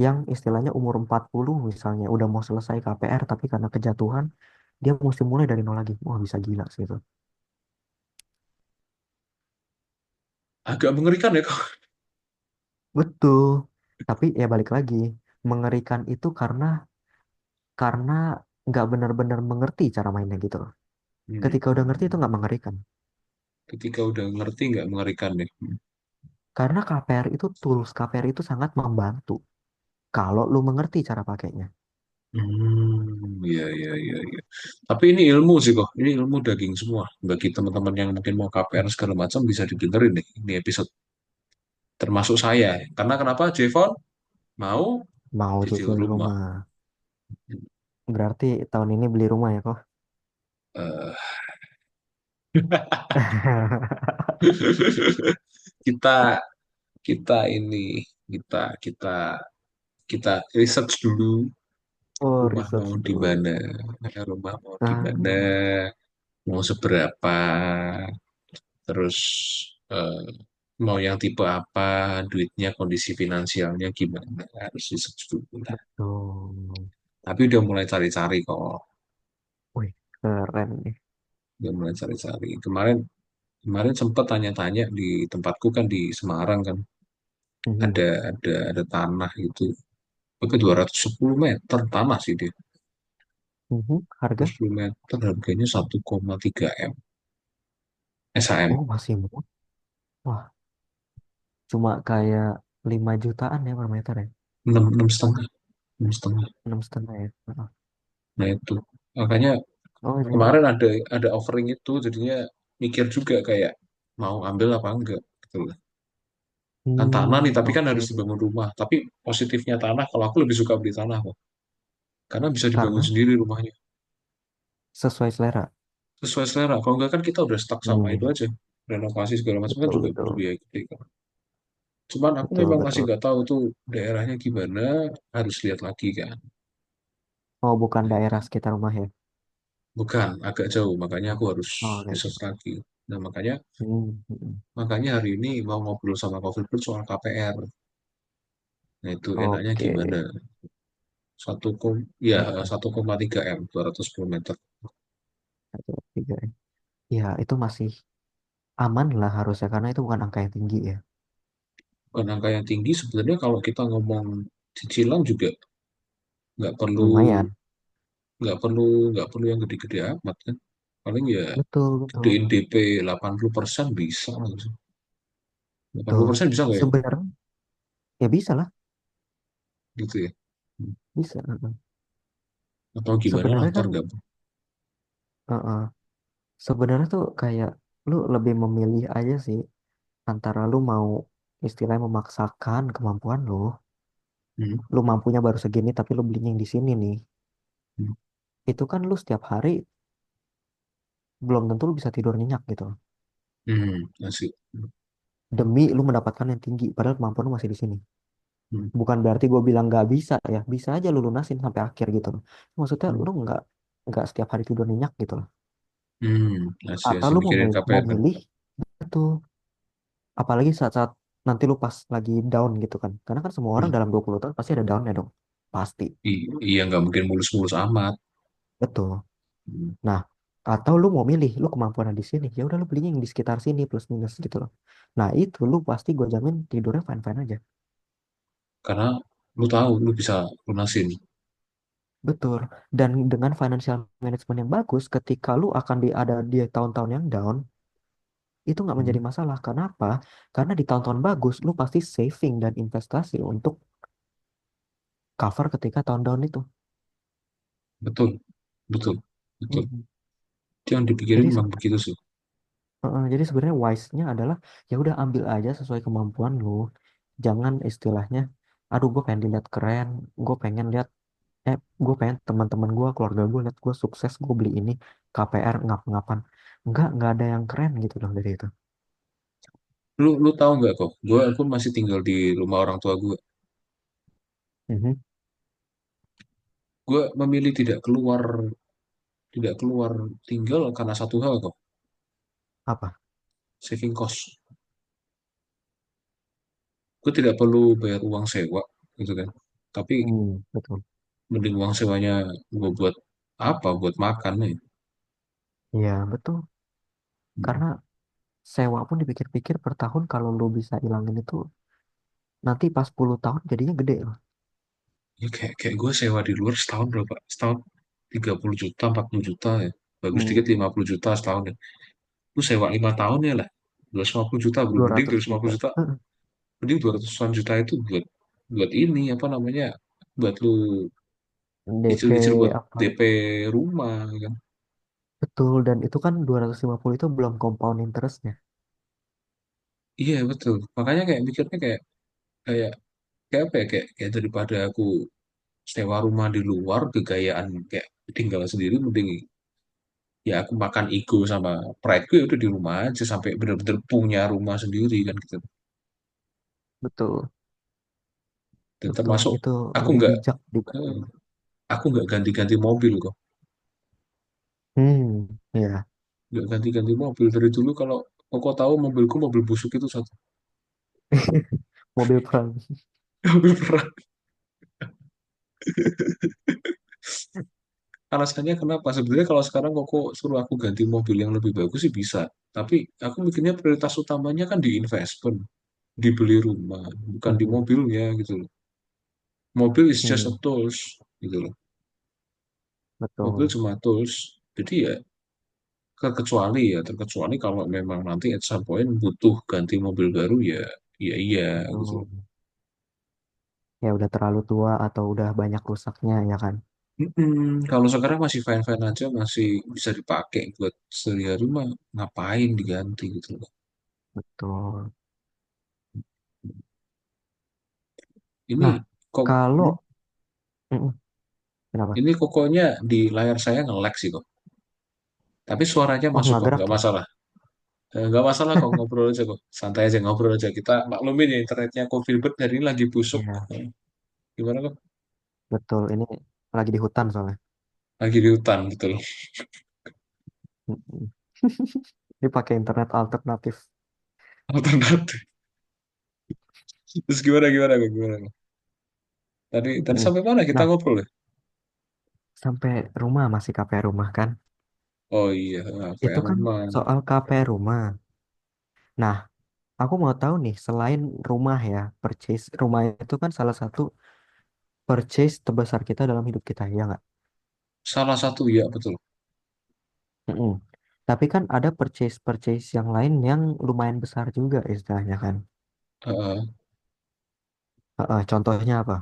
yang istilahnya umur 40 misalnya udah mau selesai KPR tapi karena kejatuhan dia mesti mulai dari nol lagi. Wah bisa gila sih itu. agak mengerikan ya kok. Betul. Tapi ya balik lagi. Mengerikan itu karena nggak benar-benar mengerti cara mainnya gitu loh. Ketika udah ngerti itu nggak mengerikan. Ketika udah ngerti nggak mengerikan nih. Karena KPR itu tools, KPR itu sangat membantu. Kalau lu mengerti cara pakainya. Iya, iya, iya, iya. Tapi ini ilmu sih kok. Ini ilmu daging semua. Bagi teman-teman yang mungkin mau KPR segala macam bisa didengerin nih. Ini episode termasuk saya. Karena kenapa? Jevon mau Mau cicil cicil rumah. rumah. Berarti tahun ini beli rumah ya kok? Eh, kita kita ini kita kita kita research dulu Oh, rumah mau research di dulu. mana, rumah mau di mana, Ah, mau seberapa, terus eh, mau yang tipe apa, duitnya, kondisi finansialnya gimana, harus research dulu lah. betul. Tapi udah mulai cari-cari kok, Wih, keren nih. udah mulai cari-cari. Kemarin kemarin sempat tanya-tanya di tempatku kan di Semarang kan, Mhm, ada tanah itu, tapi 210 meter tanah sih dia. mhm. Harga? 10 meter harganya 1,3 M. SHM. Oh, masih murah. Wah, cuma kayak 5 jutaan ya per meter ya? 6, 6,5. 6,5. 6,5 ya? Heeh. Nah itu. Makanya Oh, ini. kemarin ada offering itu, jadinya mikir juga kayak mau ambil apa enggak. Gitu loh. Kan tanah nih, tapi kan Oke. harus dibangun rumah. Tapi positifnya tanah, kalau aku lebih suka beli tanah kok. Karena bisa dibangun Karena sendiri rumahnya. sesuai selera. Sesuai selera. Kalau enggak kan kita udah stuck sama itu Hmm, aja. Renovasi segala macam kan betul juga betul berbiaya gede kan. Cuman aku betul memang masih betul. nggak tahu tuh daerahnya gimana, harus lihat lagi kan. Oh, bukan Nah, daerah itu. sekitar rumah ya? Bukan, agak jauh, makanya aku harus Oh, agak research jauh. lagi. Nah, makanya Hmm. makanya hari ini mau ngobrol sama Coffee Bird soal KPR. Nah, itu enaknya Oke. gimana? Satu kom, ya Heeh. 1,3 M, 210 meter. Satu, tiga. Ya, itu masih aman lah harusnya karena itu bukan angka yang tinggi ya. Bukan angka yang tinggi sebenarnya kalau kita ngomong cicilan juga nggak perlu Lumayan. nggak perlu nggak perlu yang gede-gede amat kan. Paling ya Betul betul gedein DP 80% bisa lah. delapan puluh betul. persen bisa nggak ya? Sebenarnya ya bisa lah, Gitu ya. bisa. Heeh. Atau gimana lah Sebenarnya ntar kan, gabung. heeh. Sebenarnya tuh kayak lu lebih memilih aja sih antara lu mau istilahnya memaksakan kemampuan lu, Hmm, lu mampunya baru segini tapi lu belinya yang di sini nih. hmm, Itu kan lu setiap hari belum tentu lu bisa tidur nyenyak gitu. asik. Demi lu mendapatkan yang tinggi, padahal kemampuan lu masih di sini. Hmm, Bukan berarti gue bilang nggak bisa ya, bisa aja lu lunasin sampai akhir gitu loh. Maksudnya hmm, lu nggak setiap hari tidur nyenyak gitu loh. asik Atau asik lu mikirin mau KPR kan. milih itu, apalagi saat-saat nanti lu pas lagi down gitu kan. Karena kan semua orang Hmm, dalam 20 tahun pasti ada downnya dong. Pasti. iya nggak mungkin mulus-mulus amat. Betul. Hmm, Nah, atau lu mau milih, lu kemampuan di sini, ya udah lu belinya yang di sekitar sini plus minus gitu loh. Nah, itu lu pasti gue jamin tidurnya fine-fine aja. karena lu tahu lu bisa lunasin. Betul. Dan dengan financial management yang bagus, ketika lu akan ada di tahun-tahun yang down, itu nggak Hmm, menjadi masalah. Kenapa? Karena di tahun-tahun bagus, lu pasti saving dan investasi untuk cover ketika tahun down itu. betul betul betul. Mhm. Itu yang dipikirin Jadi memang begitu sih. jadi sebenarnya wise-nya adalah ya udah ambil aja sesuai kemampuan lu. Jangan istilahnya, aduh gue pengen dilihat keren, gue pengen lihat, gue pengen teman-teman gue, keluarga gue lihat gue sukses, gue beli ini KPR ngap-ngapan. Nggak ada yang keren gitu loh dari itu. Lu tahu nggak kok? Aku masih tinggal di rumah orang tua gue. Mhm. Gue memilih tidak keluar tinggal karena satu hal kok, Apa? saving cost. Gue tidak perlu bayar uang sewa gitu kan. Tapi Betul. mending uang sewanya gue buat apa? Buat makan nih. Iya, betul. Karena sewa pun dipikir-pikir per tahun kalau lu bisa hilangin itu nanti pas 10 tahun jadinya gede loh. Ya, kayak gue sewa di luar setahun berapa? Setahun 30 juta, 40 juta ya. Bagus dikit Hmm. 50 juta setahun ya. Lu sewa 5 tahun ya lah. 250 juta bro. dua Mending ratus 250 juta. juta. Mending 200-an juta itu buat buat ini apa namanya? Buat lu DP nyicil-nyicil buat apa? DP rumah kan. Betul, dan itu kan 250 itu belum compound interestnya. Iya betul. Makanya kayak mikirnya kayak kayak kayak apa ya? Kayak daripada aku sewa rumah di luar kegayaan kayak tinggal sendiri mending ya aku makan ego sama pride gue udah di rumah aja sampai bener-bener punya rumah sendiri kan gitu. Betul, Dan betul. termasuk Itu aku lebih nggak bijak eh, dibanding. aku nggak ganti-ganti mobil kok. Ya. Nggak ganti-ganti mobil dari dulu. Kalau kau tahu mobilku mobil busuk itu satu. Mobil perang. Mobil perang. Alasannya kenapa? Sebenarnya kalau sekarang kok suruh aku ganti mobil yang lebih bagus sih bisa. Tapi aku mikirnya prioritas utamanya kan di investment, dibeli rumah, bukan di Mhm. mobilnya gitu loh. Mobil is just a Hmm, tools gitu loh. Mobil betul, cuma tools. Jadi ya terkecuali kalau memang nanti at some point butuh ganti mobil baru ya iya iya gitu betul. loh. Ya udah terlalu tua atau udah banyak rusaknya ya kan. Kalau sekarang masih fine-fine aja, masih bisa dipakai buat sehari-hari mah ngapain diganti gitu loh. Betul. Ini Nah, kok kalau hmm, mm-mm, kenapa? ini kokonya di layar saya nge-lag sih kok. Tapi suaranya Oh, masuk nggak kok, gerak nggak ya? masalah. Nggak masalah kok, ngobrol aja kok. Santai aja ngobrol aja. Kita maklumin ya internetnya kok Filbert hari ini lagi busuk. Iya, Gimana kok? betul. Ini lagi di hutan soalnya. Lagi di hutan betul. Mm-mm. Ini pakai internet alternatif. Alternatif. Terus gimana gimana kok gimana kok? Tadi Mm-mm. sampai mana kita Nah, ngobrol ya? sampai rumah masih KPR rumah kan? Oh iya, Itu PR kan rumah. soal KPR rumah. Nah, aku mau tahu nih, selain rumah ya, purchase rumah itu kan salah satu purchase terbesar kita dalam hidup kita, ya nggak? Salah satu ya betul. Mm-mm. Tapi kan ada purchase-purchase yang lain yang lumayan besar juga istilahnya kan. Heeh. Contohnya apa?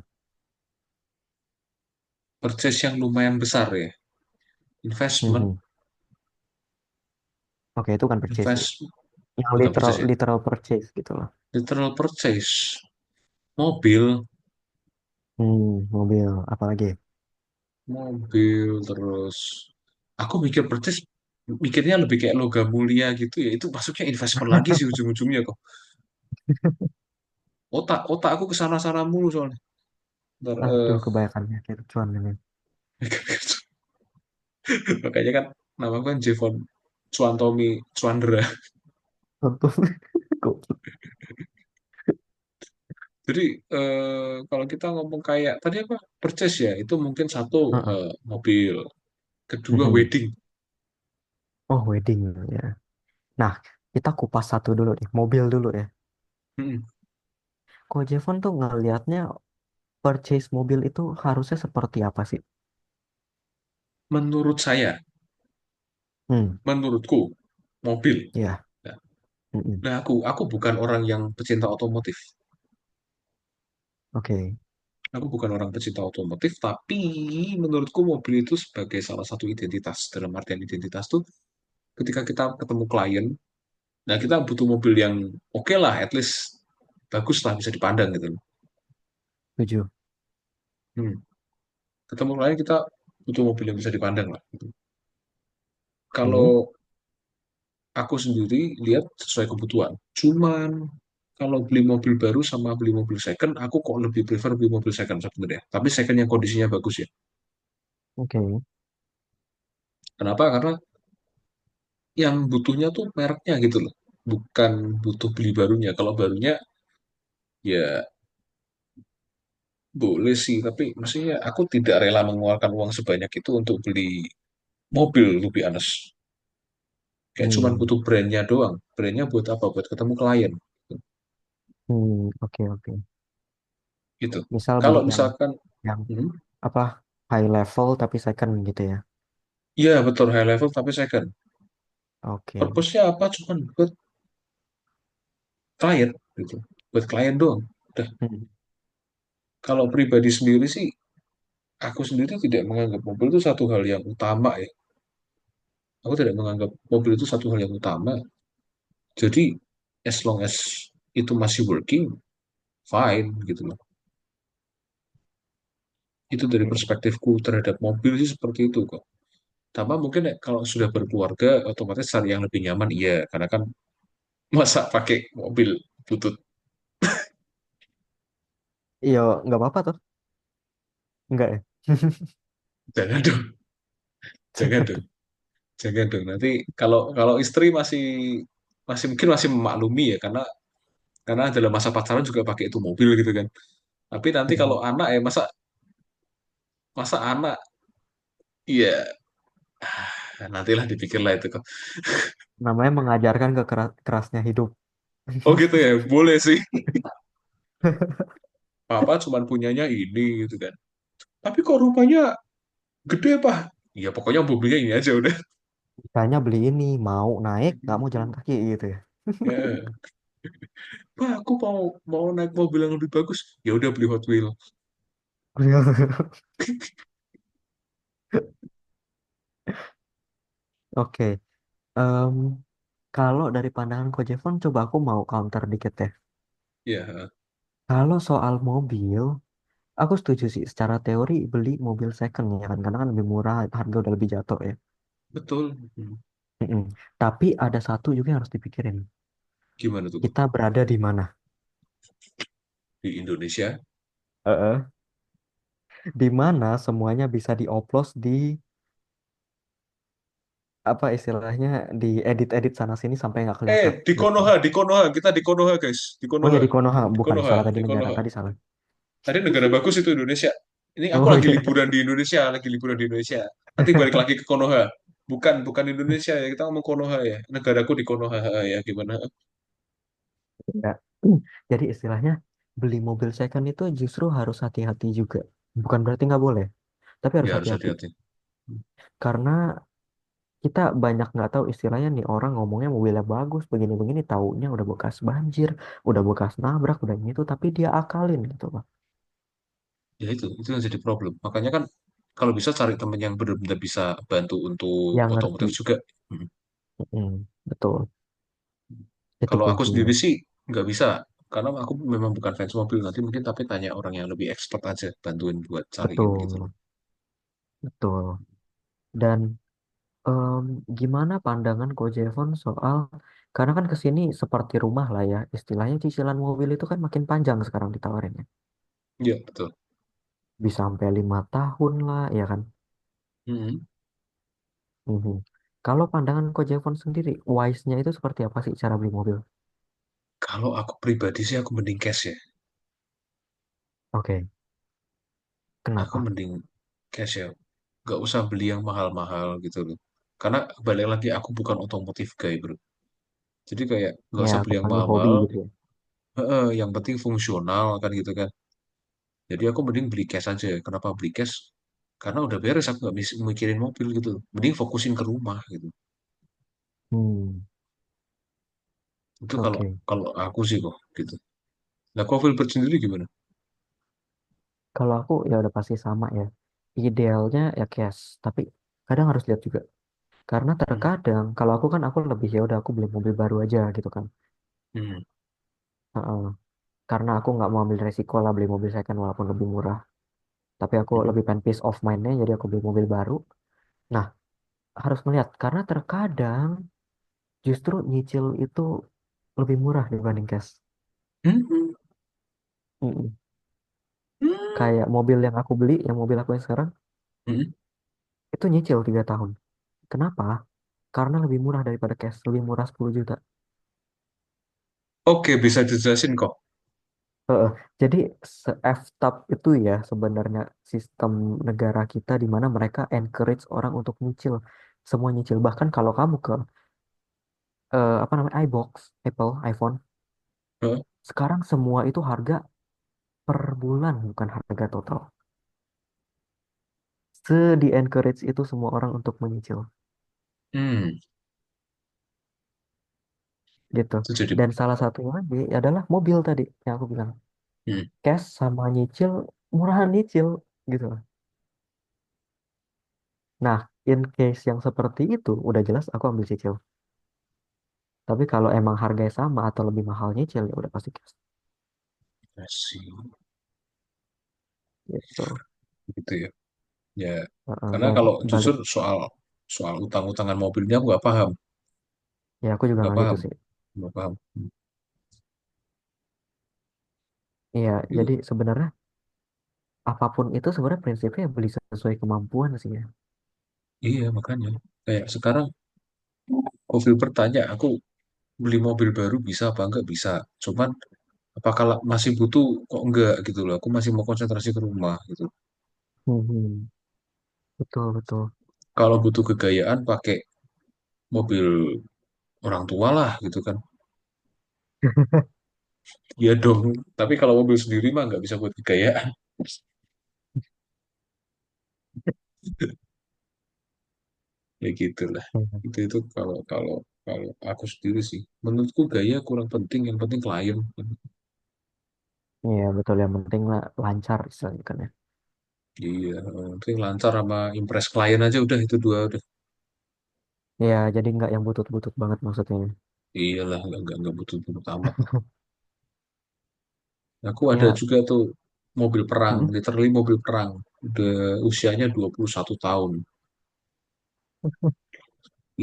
Purchase yang lumayan besar ya. Investment, Mhm. Oke, itu kan purchase sih. invest Yang bukan literal purchase ya. literal purchase gitu loh. Literal purchase, mobil, Mobil, apalagi? mobil terus. Aku mikir purchase, mikirnya lebih kayak logam mulia gitu ya. Itu masuknya investment lagi sih ujung-ujungnya kok. Otak aku kesana sana mulu soalnya. Ntar, Aduh, kebanyakan mikir cuan ini. makanya kan nama kan Jevon Suantomi Suandra. Untuk kok. Jadi kalau kita ngomong kayak tadi apa purchase ya itu mungkin satu Heeh. mobil, kedua Mhm. wedding. Oh, wedding ya. Nah, kita kupas satu dulu nih, mobil dulu ya. Hmm, Kok Jevon tuh ngelihatnya purchase mobil itu harusnya seperti apa sih? Menurut saya, Hmm, menurutku mobil. ya. Nah, Mm-mm. aku bukan orang yang pecinta otomotif. Oke. Aku bukan orang pecinta otomotif, tapi menurutku mobil itu sebagai salah satu identitas. Dalam artian identitas tuh ketika kita ketemu klien, nah kita butuh mobil yang oke lah, at least bagus lah bisa dipandang gitu. Tujuh. Hmm. Ketemu klien kita butuh mobil yang bisa dipandang lah. Gitu. Oke. Kalau aku sendiri lihat sesuai kebutuhan. Cuman kalau beli mobil baru sama beli mobil second, aku kok lebih prefer beli mobil second sebenarnya. Tapi second yang kondisinya bagus ya. Oke. Kenapa? Karena yang butuhnya tuh mereknya gitu loh. Bukan butuh beli barunya. Kalau barunya ya boleh sih, tapi maksudnya aku tidak rela mengeluarkan uang sebanyak itu untuk beli mobil, lebih honest. Kayak cuman Hmm. butuh brandnya doang. Brandnya buat apa? Buat ketemu klien. Oke, oke. Gitu. Misal beli Kalau yang misalkan, yang hmm, apa high level tapi second gitu ya. iya betul high level tapi second. Oke. Purpose-nya apa? Cuman buat klien gitu. Buat klien doang. Udah. Hmm. Kalau pribadi sendiri sih, aku sendiri tidak menganggap mobil itu satu hal yang utama ya. Aku tidak menganggap mobil itu satu hal yang utama. Jadi, as long as itu masih working, fine gitu loh. Itu dari Oke. perspektifku terhadap mobil sih seperti itu kok. Tambah mungkin ya, kalau sudah berkeluarga, otomatis cari yang lebih nyaman, iya. Karena kan masa pakai mobil butut. Iya, nggak apa-apa tuh. Enggak ya? Jangan dong, jangan dong, jangan dong. Nanti kalau kalau istri masih masih mungkin masih memaklumi ya, karena dalam masa pacaran juga pakai itu mobil gitu kan. Tapi nanti kalau Hmm. anak ya masa masa anak, iya nantilah dipikirlah itu kok. Namanya mengajarkan kerasnya hidup. Oh gitu ya, boleh sih. Papa cuman punyanya ini gitu kan. Tapi kok rumahnya gede pak? Iya pokoknya mobilnya ini aja udah. Misalnya beli ini, mau naik, nggak mau jalan kaki gitu ya. Ya. Pak aku mau mau naik mobil yang lebih bagus. Ya udah beli Hot Wheel. Oke. em, Kalau dari pandangan Ko Jevon, coba aku mau counter dikit ya. Ya. Kalau soal mobil, aku setuju sih. Secara teori beli mobil second ya kan, karena kan lebih murah, harga udah lebih jatuh ya. Betul. Hmm. Mm-mm. Tapi ada satu juga yang harus dipikirin. Gimana tuh kok? Kita berada di mana? Di Indonesia? Heeh. Di mana semuanya bisa dioplos di apa istilahnya di edit-edit sana sini sampai nggak kelihatan gitu. Di Konoha, kita di Konoha guys, di Oh ya Konoha, di Konoha, di bukan Konoha, salah tadi di negara Konoha. tadi salah. Tadi negara bagus itu Indonesia. Ini aku Oh lagi iya, liburan di Indonesia, lagi liburan di Indonesia. Nanti balik lagi ke Konoha. Bukan Indonesia ya, kita ngomong Konoha ya. Negaraku di Konoha ya, gimana? ya. Jadi istilahnya beli mobil second itu justru harus hati-hati juga. Bukan berarti nggak boleh, tapi harus Ya harus hati-hati. hati-hati. Karena kita banyak nggak tahu istilahnya nih orang ngomongnya mobilnya bagus begini-begini, taunya udah bekas banjir, udah bekas nabrak, udah ini tuh, tapi dia akalin gitu loh. Ya itu yang jadi problem. Makanya kan kalau bisa cari temen yang benar-benar bisa bantu untuk Yang ngerti. otomotif juga. Hmm. Betul, itu Kalau aku kuncinya. sendiri sih nggak bisa, karena aku memang bukan fans mobil. Nanti mungkin tapi tanya orang yang lebih expert aja, bantuin buat cariin gitu loh. Betul, betul. Dan em, gimana pandangan Ko Jevon soal, karena kan kesini seperti rumah lah ya, istilahnya cicilan mobil itu kan makin panjang sekarang ditawarinnya. Iya betul. Bisa sampai 5 tahun lah, ya kan? Hmm. Mhm. Kalau pandangan Ko Jevon sendiri, wise-nya itu seperti apa sih cara beli mobil? Kalau aku pribadi sih aku mending cash ya. Oke, Aku kenapa? mending cash ya. Nggak usah beli yang mahal-mahal gitu loh. Karena balik lagi aku bukan otomotif guy bro. Jadi kayak nggak Ya, usah beli yang kecuali hobi mahal. gitu ya. Yang penting fungsional kan gitu kan. Jadi aku mending beli cash aja. Kenapa beli cash? Karena udah beres aku nggak bisa mikirin mobil gitu. Mending fokusin ke rumah gitu. Hmm, Itu kalau oke. kalau aku sih kok gitu. Nah, kok Filbert sendiri gimana? Kalau aku ya udah pasti sama ya. Idealnya ya cash, tapi kadang harus lihat juga. Karena Hmm. terkadang kalau aku kan aku lebih ya udah aku beli mobil baru aja gitu kan. Hmm. Heeh. Karena aku nggak mau ambil resiko lah beli mobil second walaupun lebih murah. Tapi aku Hmm. lebih pengen peace of mind-nya jadi aku beli mobil baru. Nah, harus melihat karena terkadang justru nyicil itu lebih murah dibanding cash. Hmm. Mm-mm. Hmm. Kayak mobil yang aku beli, yang mobil aku yang sekarang Hmm. itu nyicil 3 tahun. Kenapa? Karena lebih murah daripada cash, lebih murah 10 juta. Oke, bisa dijelasin kok. Heeh. Jadi se-F-tap itu ya sebenarnya sistem negara kita di mana mereka encourage orang untuk nyicil, semua nyicil. Bahkan kalau kamu ke apa namanya iBox, Apple, iPhone, Hah? sekarang semua itu harga per bulan bukan harga total. Se-di encourage itu semua orang untuk menyicil Hmm. gitu. Itu jadi. Dan salah satunya lagi adalah mobil tadi yang aku bilang. Hmm. Cash sama nyicil, murahan nyicil gitu. Nah, in case yang seperti itu, udah jelas aku ambil cicil. Tapi kalau emang harganya sama atau lebih mahal nyicil, ya udah pasti cash. Masih Gitu. gitu ya. Ya, Heeh, karena dan kalau balik, jujur soal soal utang-utangan mobilnya aku nggak paham, ya aku juga nggak nggak gitu paham, sih. nggak paham. Iya, Gitu. jadi sebenarnya apapun itu sebenarnya prinsipnya beli sesuai kemampuan sih ya. Iya makanya kayak sekarang Kofil bertanya aku beli mobil baru bisa apa enggak bisa. Cuman apakah masih butuh kok enggak gitu loh. Aku masih mau konsentrasi ke rumah gitu. Hmm, betul, betul. Kalau butuh kegayaan pakai mobil orang tua lah gitu kan. Iya dong. Tapi kalau mobil sendiri mah nggak bisa buat kegayaan. Ya gitulah. Mhm. Itu kalau kalau kalau aku sendiri sih. Menurutku gaya kurang penting. Yang penting klien. Iya, betul. Yang penting lah lancar istilahnya kan ya. Iya. Yang penting lancar sama impress klien aja udah itu dua udah. Iya, jadi nggak yang butut-butut banget maksudnya. Iyalah nggak butuh butuh amat. Aku ada Ya, juga tuh mobil perang, mm, literally mobil perang. Udah usianya 21 tahun.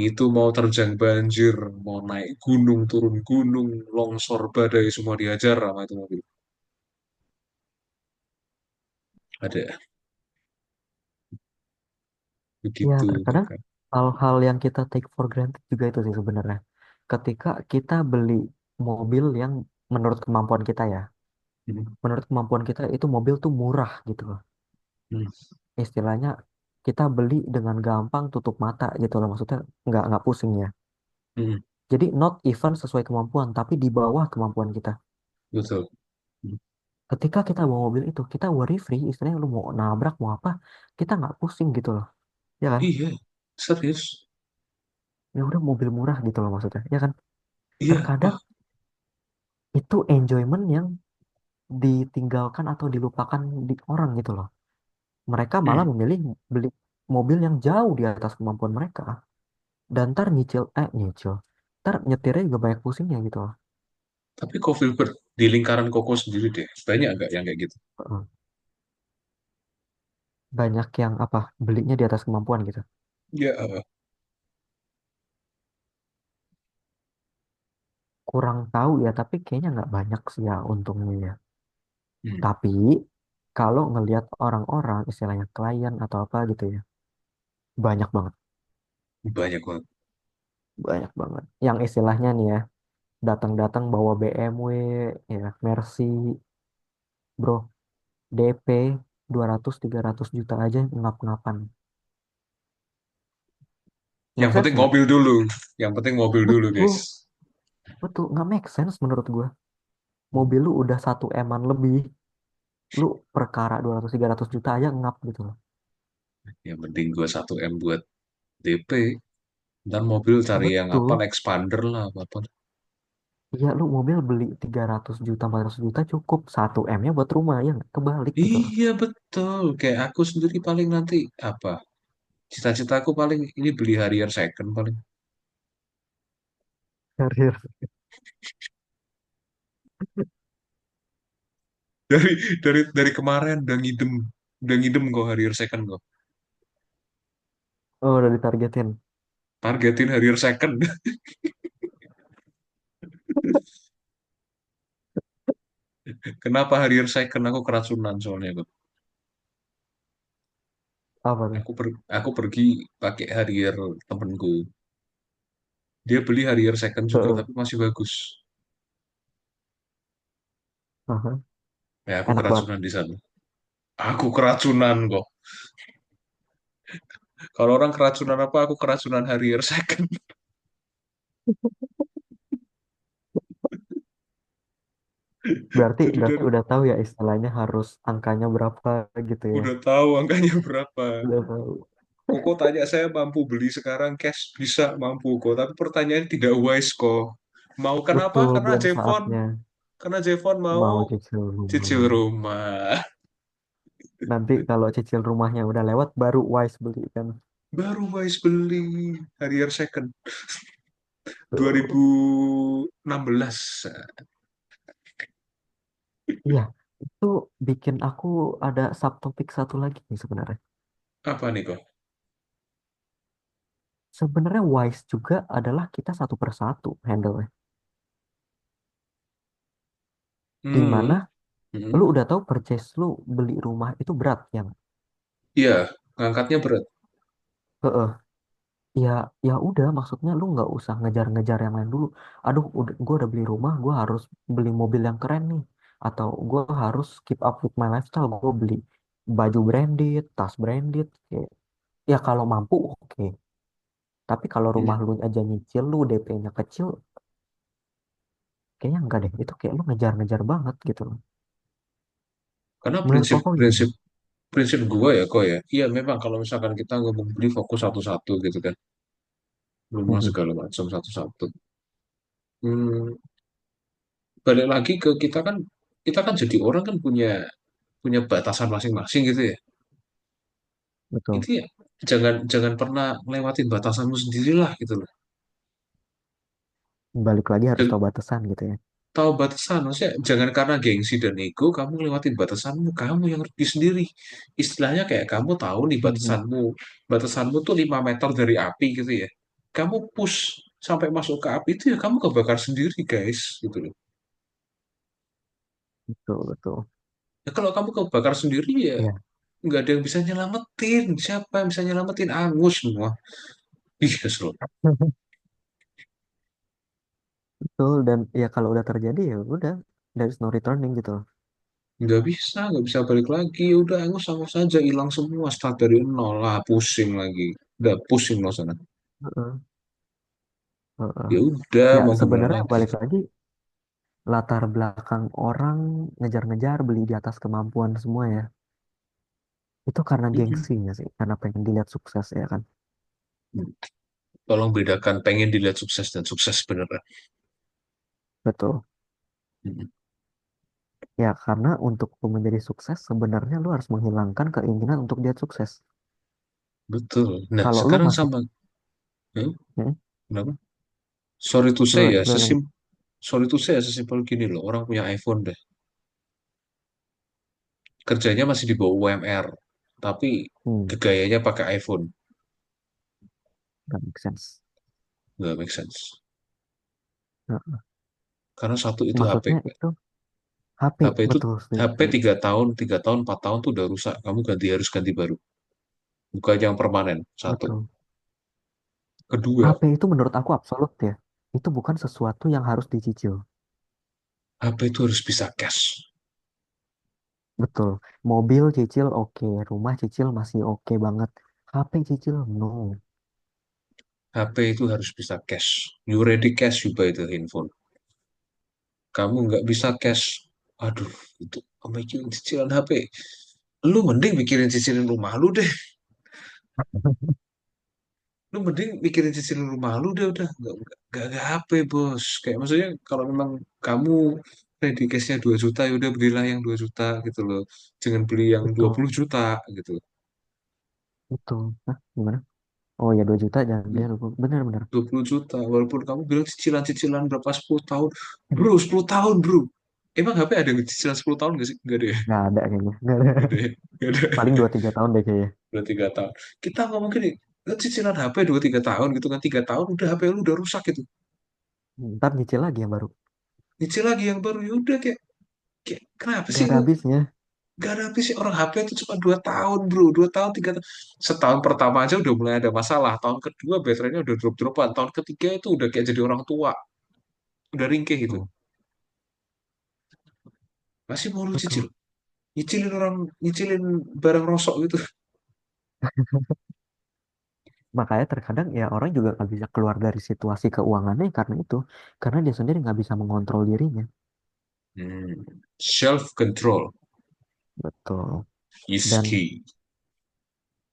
Itu mau terjang banjir, mau naik gunung, turun gunung, longsor badai semua diajar sama itu mobil. Ada ya begitu terkadang kakak. hal-hal yang kita take for granted juga itu sih sebenarnya. Ketika kita beli mobil yang menurut kemampuan kita ya, Hmm, menurut kemampuan kita itu mobil tuh murah gitu loh. hmm, Istilahnya kita beli dengan gampang tutup mata gitu loh. Maksudnya nggak pusing ya. hmm, Jadi not even sesuai kemampuan, tapi di bawah kemampuan kita. betul. Hmm. Ketika kita bawa mobil itu, kita worry free. Istilahnya lu mau nabrak mau apa, kita nggak pusing gitu loh. Ya kan? Iya, serius. Ya udah mobil murah gitu loh maksudnya. Ya kan? Iya, Terkadang ah, itu enjoyment yang ditinggalkan atau dilupakan di orang gitu loh. Mereka malah hmm. memilih beli mobil yang jauh di atas kemampuan mereka. Dan ntar nyicil. Ntar nyetirnya juga banyak pusingnya gitu loh. Tapi kok Filbert di lingkaran Koko sendiri deh, banyak nggak yang kayak gitu? Heeh. Banyak yang apa, belinya di atas kemampuan gitu. Ya, Kurang tahu ya, tapi kayaknya nggak banyak sih ya untungnya ya. hmm, Tapi kalau ngelihat orang-orang, istilahnya klien atau apa gitu ya, banyak banget. banyak banget. Banyak banget. Yang istilahnya nih ya, datang-datang bawa BMW, ya, Mercy, bro, DP 200-300 juta aja ngap-ngapan. Yang Make penting sense nggak? mobil dulu. Yang penting mobil dulu, guys. Betul, betul. Nggak make sense menurut gua. Mobil lu udah 1 eman lebih, lu perkara 200-300 juta aja ngap gitu loh. Yang penting gua 1 M buat DP. Dan mobil cari yang apa, Betul. expander lah, apa. Iya, lu mobil beli 300 juta, 400 juta cukup. 1 M-nya buat rumah, ya nggak? Kebalik gitu loh. Iya, betul. Kayak aku sendiri paling nanti, apa, cita-citaku paling ini beli Harrier second paling. Karir. Dari dari kemarin udah ngidem kok Harrier second kok. Oh, udah ditargetin. Targetin Harrier second. Kenapa Harrier second? Aku keracunan soalnya kok. Apa tuh? Aku pergi pakai Harrier temenku. Dia beli Harrier second juga Heeh. tapi masih bagus. Aha. Ya aku Enak banget. keracunan di sana. Aku keracunan kok. Kalau orang keracunan apa, aku keracunan Harrier second. Berarti Jadi berarti dari udah tahu ya istilahnya harus angkanya berapa gitu ya. udah tahu angkanya berapa. Udah tahu. Koko tanya saya mampu beli sekarang cash bisa mampu kok. Tapi pertanyaan tidak wise kok. Mau kenapa? Betul, Karena belum Jevon. saatnya Karena Jevon mau mau cicil cicil rumah. rumah. Nanti kalau cicil rumahnya udah lewat baru wise beli kan. Baru wise beli Harrier second Tuh. 2016. Iya, itu bikin aku ada subtopik satu lagi nih sebenarnya. Apa nih kok? Sebenarnya wise juga adalah kita satu persatu handle-nya. Hmm, Dimana hmm. lu udah tahu purchase lu beli rumah itu berat yang. Iya, ngangkatnya berat. Heeh. Ya, ya udah maksudnya lu nggak usah ngejar-ngejar yang lain dulu. Aduh, gue udah beli rumah, gue harus beli mobil yang keren nih. Atau gue harus keep up with my lifestyle. Gue beli baju branded, tas branded. Ya kalau mampu oke. Tapi kalau rumah Hmm. lu aja nyicil, lu DP-nya kecil, kayaknya enggak deh. Itu kayak lu ngejar-ngejar banget gitu loh. Karena Menurut prinsip Koko gimana? prinsip prinsip gua ya kok ya. Iya memang kalau misalkan kita ngomong beli fokus satu-satu gitu kan. Rumah Mhm. segala macam satu-satu. Hmm, balik lagi ke kita kan jadi orang kan punya punya batasan masing-masing gitu ya. Betul. Itu ya jangan jangan pernah lewatin batasanmu sendirilah gitu loh. Balik lagi harus Dan tahu batasan gitu ya. tahu batasan, maksudnya jangan karena gengsi dan ego kamu lewatin batasanmu, kamu yang rugi sendiri. Istilahnya kayak kamu tahu nih Mhm. batasanmu tuh 5 meter dari api gitu ya. Kamu push sampai masuk ke api itu ya kamu kebakar sendiri guys, gitu loh. Betul, betul. Ya, kalau kamu kebakar sendiri ya Ya. nggak ada yang bisa nyelamatin. Siapa yang bisa nyelamatin? Angus semua. Ih, kesel. Betul, dan ya kalau udah terjadi ya udah, there is no returning gitu loh. Nggak bisa balik lagi. Ya udah, angus saja hilang semua, start dari nol lah, pusing lagi. Udah pusing loh sana. Heeh, heeh. Ya udah, Ya mau gimana sebenarnya lagi? balik lagi, latar belakang orang ngejar-ngejar beli di atas kemampuan semua ya. Itu karena Mm-mm. gengsinya sih, karena pengen dilihat sukses ya kan. Tolong bedakan pengen dilihat sukses dan sukses beneran. Betul. Mm-mm. Ya karena untuk lu menjadi sukses sebenarnya lu harus menghilangkan keinginan untuk lihat sukses. Betul. Nah, Kalau lu sekarang masih, sama. Hmm? hmm, Kenapa? Sorry to say lu, ya, lu yang, sesimpel gini loh. Orang punya iPhone deh. Kerjanya masih di bawah UMR. Tapi hmm, gayanya pakai iPhone. nggak make sense. Nggak make sense. Nah, Karena satu itu HP. maksudnya itu HP, HP itu betul setuju. HP 3 tahun, 4 tahun tuh udah rusak. Kamu harus ganti baru. Bukan yang permanen. Satu. Betul. Kedua, HP itu menurut aku absolut ya. Itu bukan sesuatu yang harus dicicil. HP itu harus bisa cash. Betul. Mobil cicil oke, rumah cicil masih oke banget. HP cicil no. HP itu harus bisa cash. You ready cash, you buy the handphone. Kamu nggak bisa cash. Aduh, itu mikirin cicilan HP. Lu mending mikirin cicilin rumah lu deh. Lu mending mikirin cicilin rumah lu deh udah. Nggak HP, bos. Kayak maksudnya kalau memang kamu ready cashnya 2 juta, ya udah belilah yang 2 juta gitu loh. Jangan beli yang dua Betul, puluh juta gitu. betul. Hah, gimana? Oh ya 2 juta jangan beli lu. Bener-bener. 20 juta walaupun kamu bilang cicilan-cicilan berapa 10 tahun bro, 10 tahun bro, emang HP ada yang cicilan 10 tahun nggak sih? Nggak ada ya. Nggak ada kayaknya. Nggak ada. Nggak ada ya? Nggak ada. Paling 2 3 tahun deh kayaknya. Udah 3 tahun kita ngomong gini, cicilan HP 2 3 tahun gitu kan, 3 tahun udah HP lu udah rusak gitu, Ntar nyicil lagi yang baru. nyicil lagi yang baru. Ya udah, kayak kenapa Nggak sih ada lu habisnya. gak ada habis sih? Orang HP itu cuma 2 tahun bro, 2 tahun 3 tahun. Setahun pertama aja udah mulai ada masalah, tahun kedua baterainya udah drop-dropan, tahun ketiga itu udah kayak jadi orang tua, udah ringkih gitu, Betul, masih mau lu cicil, betul. nyicilin barang rosok gitu. Makanya terkadang ya orang juga nggak bisa keluar dari situasi keuangannya karena itu. Karena dia sendiri nggak bisa mengontrol dirinya. Self control Betul. is Dan key.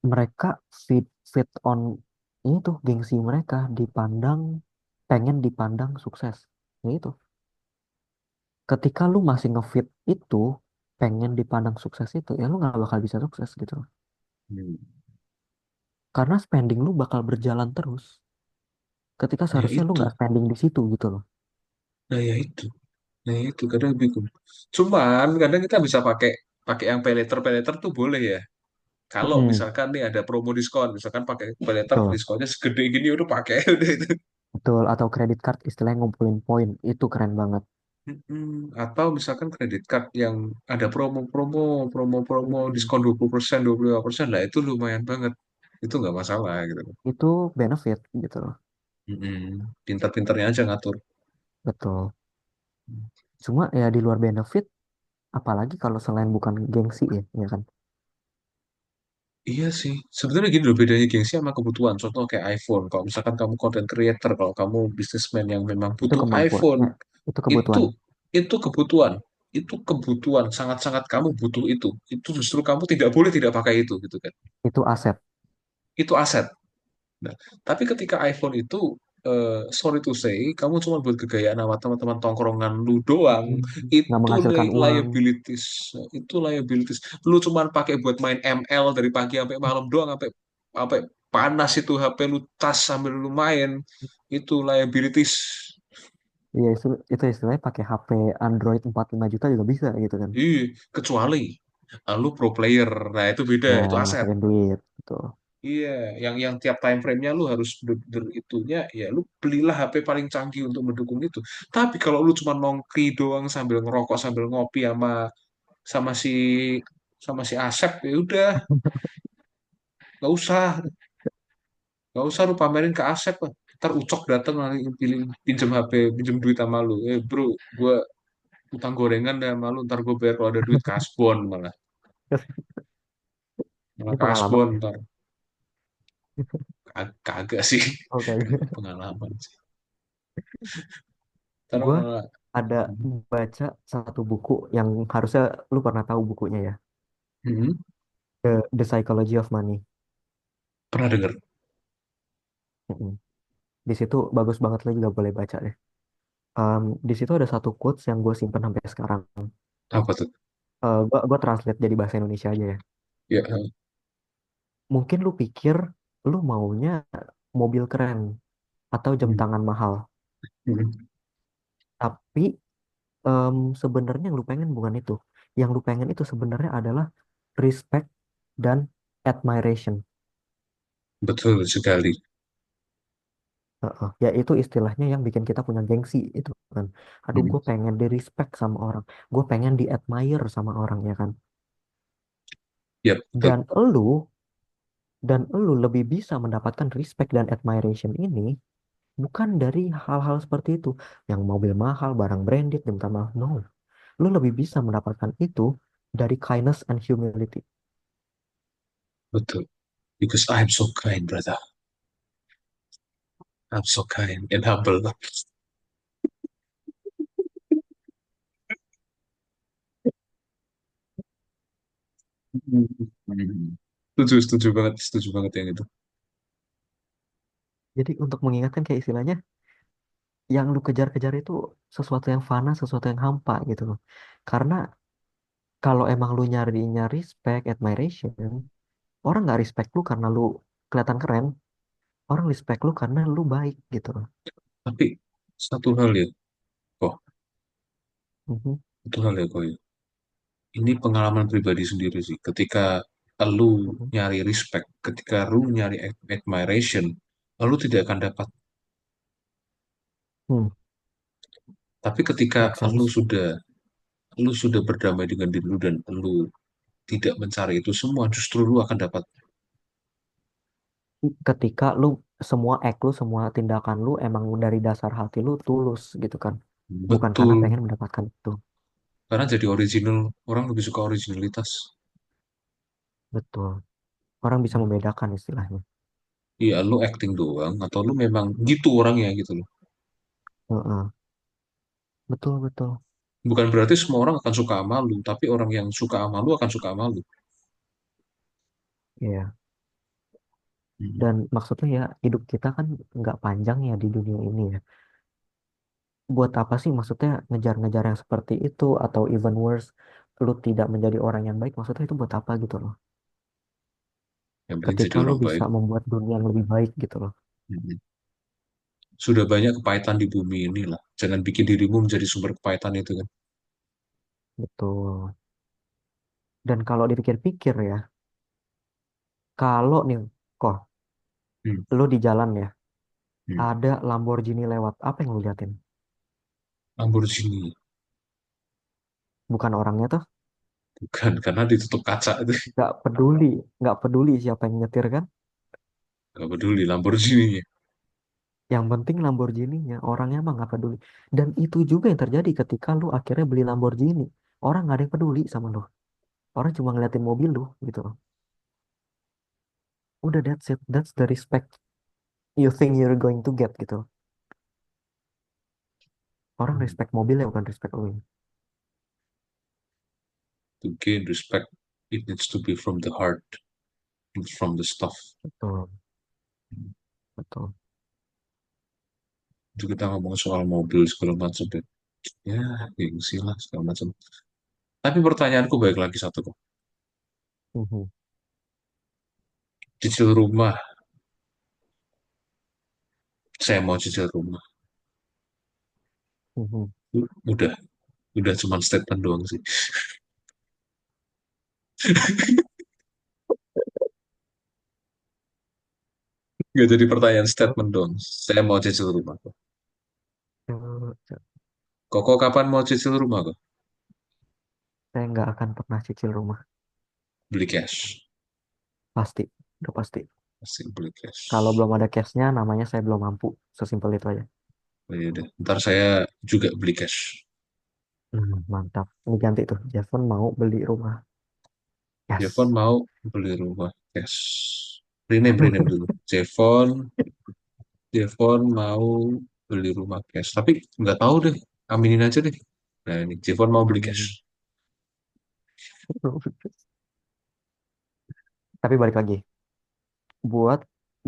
mereka fit fit on ini tuh gengsi mereka dipandang, pengen dipandang sukses. Ya itu. Ketika lu masih ngefit itu, pengen dipandang sukses itu, ya lu nggak bakal bisa sukses gitu loh. Hmm. Karena spending lu bakal berjalan terus. Ketika Ya seharusnya lu itu, nggak spending di situ gitu loh. nah ya itu, nah ya itu kadang bingung. Cuman kadang kita bisa pakai pakai yang pay later tuh boleh ya. Kalau Mm-mm. misalkan nih ada promo diskon, misalkan pakai pay later Betul, diskonnya segede gini udah pakai udah itu. betul. Atau kredit card istilahnya ngumpulin poin, itu keren banget. Atau misalkan kredit card yang ada promo-promo Mm-mm. diskon 20%, 25% lah itu lumayan banget. Itu nggak masalah gitu. Itu benefit gitu loh. Pintar-pintarnya aja ngatur. Betul. Cuma ya di luar benefit, apalagi kalau selain bukan gengsi ya, ya kan? Iya sih, sebenarnya gini loh bedanya gengsi sama kebutuhan. Contoh kayak iPhone. Kalau misalkan kamu content creator, kalau kamu businessman yang memang Itu butuh kemampuan. iPhone, Ya, itu itu kebutuhan. itu kebutuhan. Itu kebutuhan, sangat-sangat kamu butuh itu. Itu justru kamu tidak boleh tidak pakai itu gitu kan. Itu aset. Itu aset. Nah, tapi ketika iPhone itu, sorry to say, kamu cuma buat kegayaan sama teman-teman tongkrongan lu doang, Mm. Nggak itu menghasilkan uang. liabilities, itu liabilities. Lu cuma pakai buat main ML dari pagi sampai malam doang, sampai sampai panas itu HP lu, tas sambil lu main, itu liabilities. Iya itu istilahnya pakai HP Android 45 juta juga bisa gitu kan. Ih, kecuali lu pro player, nah itu beda, Ya itu aset. masukin duit betul. Iya, yang tiap time frame-nya lu harus itunya, ya lu belilah HP paling canggih untuk mendukung itu. Tapi kalau lu cuma nongki doang sambil ngerokok sambil ngopi sama si sama si Asep, ya udah, nggak usah, nggak usah lu pamerin ke Asep lah. Ntar Ucok dateng nanti pilih pinjem HP, pinjem duit sama lu. Bro, gua utang gorengan deh sama lu, ntar gue bayar kalau ada duit kasbon malah. Malah Ini pengalaman kasbon ya. ntar. Kagak sih, Oke. kagak pengalaman sih. Ntar Gue malah, ada baca satu buku yang harusnya lu pernah tahu bukunya ya. hmm, The Psychology of Money. pernah denger Mm-mm. Di situ bagus banget, lo juga boleh baca deh. Di situ ada satu quotes yang gue simpen sampai sekarang. apa tuh? Gue translate jadi bahasa Indonesia aja ya. Ya, Mungkin lu pikir lu maunya mobil keren atau jam hmm, tangan mahal, hmm, tapi sebenarnya yang lu pengen bukan itu. Yang lu pengen itu sebenarnya adalah respect dan admiration. betul sekali. Heeh. Ya itu istilahnya yang bikin kita punya gengsi itu kan. Aduh, Hmm, gue pengen di respect sama orang, gue pengen di admire sama orang ya kan. ya betul, Dan elu lebih bisa mendapatkan respect dan admiration ini bukan dari hal-hal seperti itu, yang mobil mahal, barang branded, dan minta maaf. No, lu lebih bisa mendapatkan itu dari kindness and humility. betul. Because I'm so kind, brother. I'm so kind and humble. Hmm, hmm. Setuju banget yang itu. Jadi untuk mengingatkan kayak istilahnya, yang lu kejar-kejar itu sesuatu yang fana, sesuatu yang hampa gitu loh. Karena kalau emang lu nyarinya respect, admiration, orang nggak respect lu karena lu kelihatan keren, orang respect lu karena lu baik gitu loh. Tapi satu hal ya, kok, Mhm, satu hal ya, kok. Ya. Ini pengalaman pribadi sendiri sih. Ketika lu mhm. nyari respect, ketika lu nyari admiration, lu tidak akan dapat. Hmm, Tapi ketika make lu sense. sudah lu sudah berdamai dengan diri lu dan lu tidak mencari itu semua, justru lu akan dapat. Ketika lu semua act lu, semua tindakan lu emang dari dasar hati lu tulus gitu kan. Bukan karena Betul. pengen mendapatkan itu. Karena jadi original, orang lebih suka originalitas. Betul. Orang bisa membedakan istilahnya. Iya, lu acting doang, atau lu memang gitu orangnya gitu loh. Heeh. Betul, betul. Bukan berarti semua orang akan suka sama lu, tapi orang yang suka sama lu akan suka sama lu. Iya. Hmm. Dan maksudnya ya hidup kita kan nggak panjang ya di dunia ini ya. Buat apa sih maksudnya ngejar-ngejar yang seperti itu, atau even worse, lu tidak menjadi orang yang baik, maksudnya itu buat apa gitu loh. Yang penting jadi Ketika lu orang bisa baik. membuat dunia yang lebih baik gitu loh. Hmm. Sudah banyak kepahitan di bumi ini lah. Jangan bikin dirimu menjadi sumber kepahitan itu kan. Betul. Dan kalau dipikir-pikir ya, kalau nih kok Hmm. lu di jalan ya, Hmm. ada Lamborghini lewat, apa yang lu liatin? Lamborghini. Bukan orangnya tuh, Bukan, karena ditutup kaca itu. nggak peduli, nggak peduli siapa yang nyetir kan. Gak peduli Lamborghini-nya. Yang penting Lamborghini-nya, orangnya mah nggak peduli. Dan itu juga yang terjadi ketika lu akhirnya beli Lamborghini. Orang nggak ada yang peduli sama lu. Orang cuma ngeliatin mobil lu gitu loh. Udah, that's it. That's the respect you think you're going to get gitu loh. Orang Hmm. respect mobilnya bukan respect lu. To gain respect, it needs to be from the heart, not from the stuff. Betul, betul. Itu kita ngomong soal mobil segala macam ya. Ya, gengsi lah segala macam. Tapi pertanyaanku baik lagi satu kok. Mhm. Cicil rumah, saya mau cicil rumah. Mhm. Udah, udah cuman statement doang sih. Nggak jadi pertanyaan Oh, statement doang. Saya mau cicil rumah kok. eh, Koko kapan mau cicil rumah kok? saya nggak akan pernah cicil rumah. Beli cash. Pasti, udah pasti. Pasti beli Kalau cash. belum ada cashnya, namanya saya belum mampu. Sesimpel itu aja. Oh, ya udah. Ntar saya juga beli cash. Mantap. Ini ganti tuh. Jevon mau beli rumah. Jevon Yes. mau beli rumah cash. Rename, rename dulu. Jevon mau beli rumah cash. Tapi nggak tahu deh. Aminin aja deh. Nah ini Jevon mau beli cash. Amin. Tapi balik lagi, buat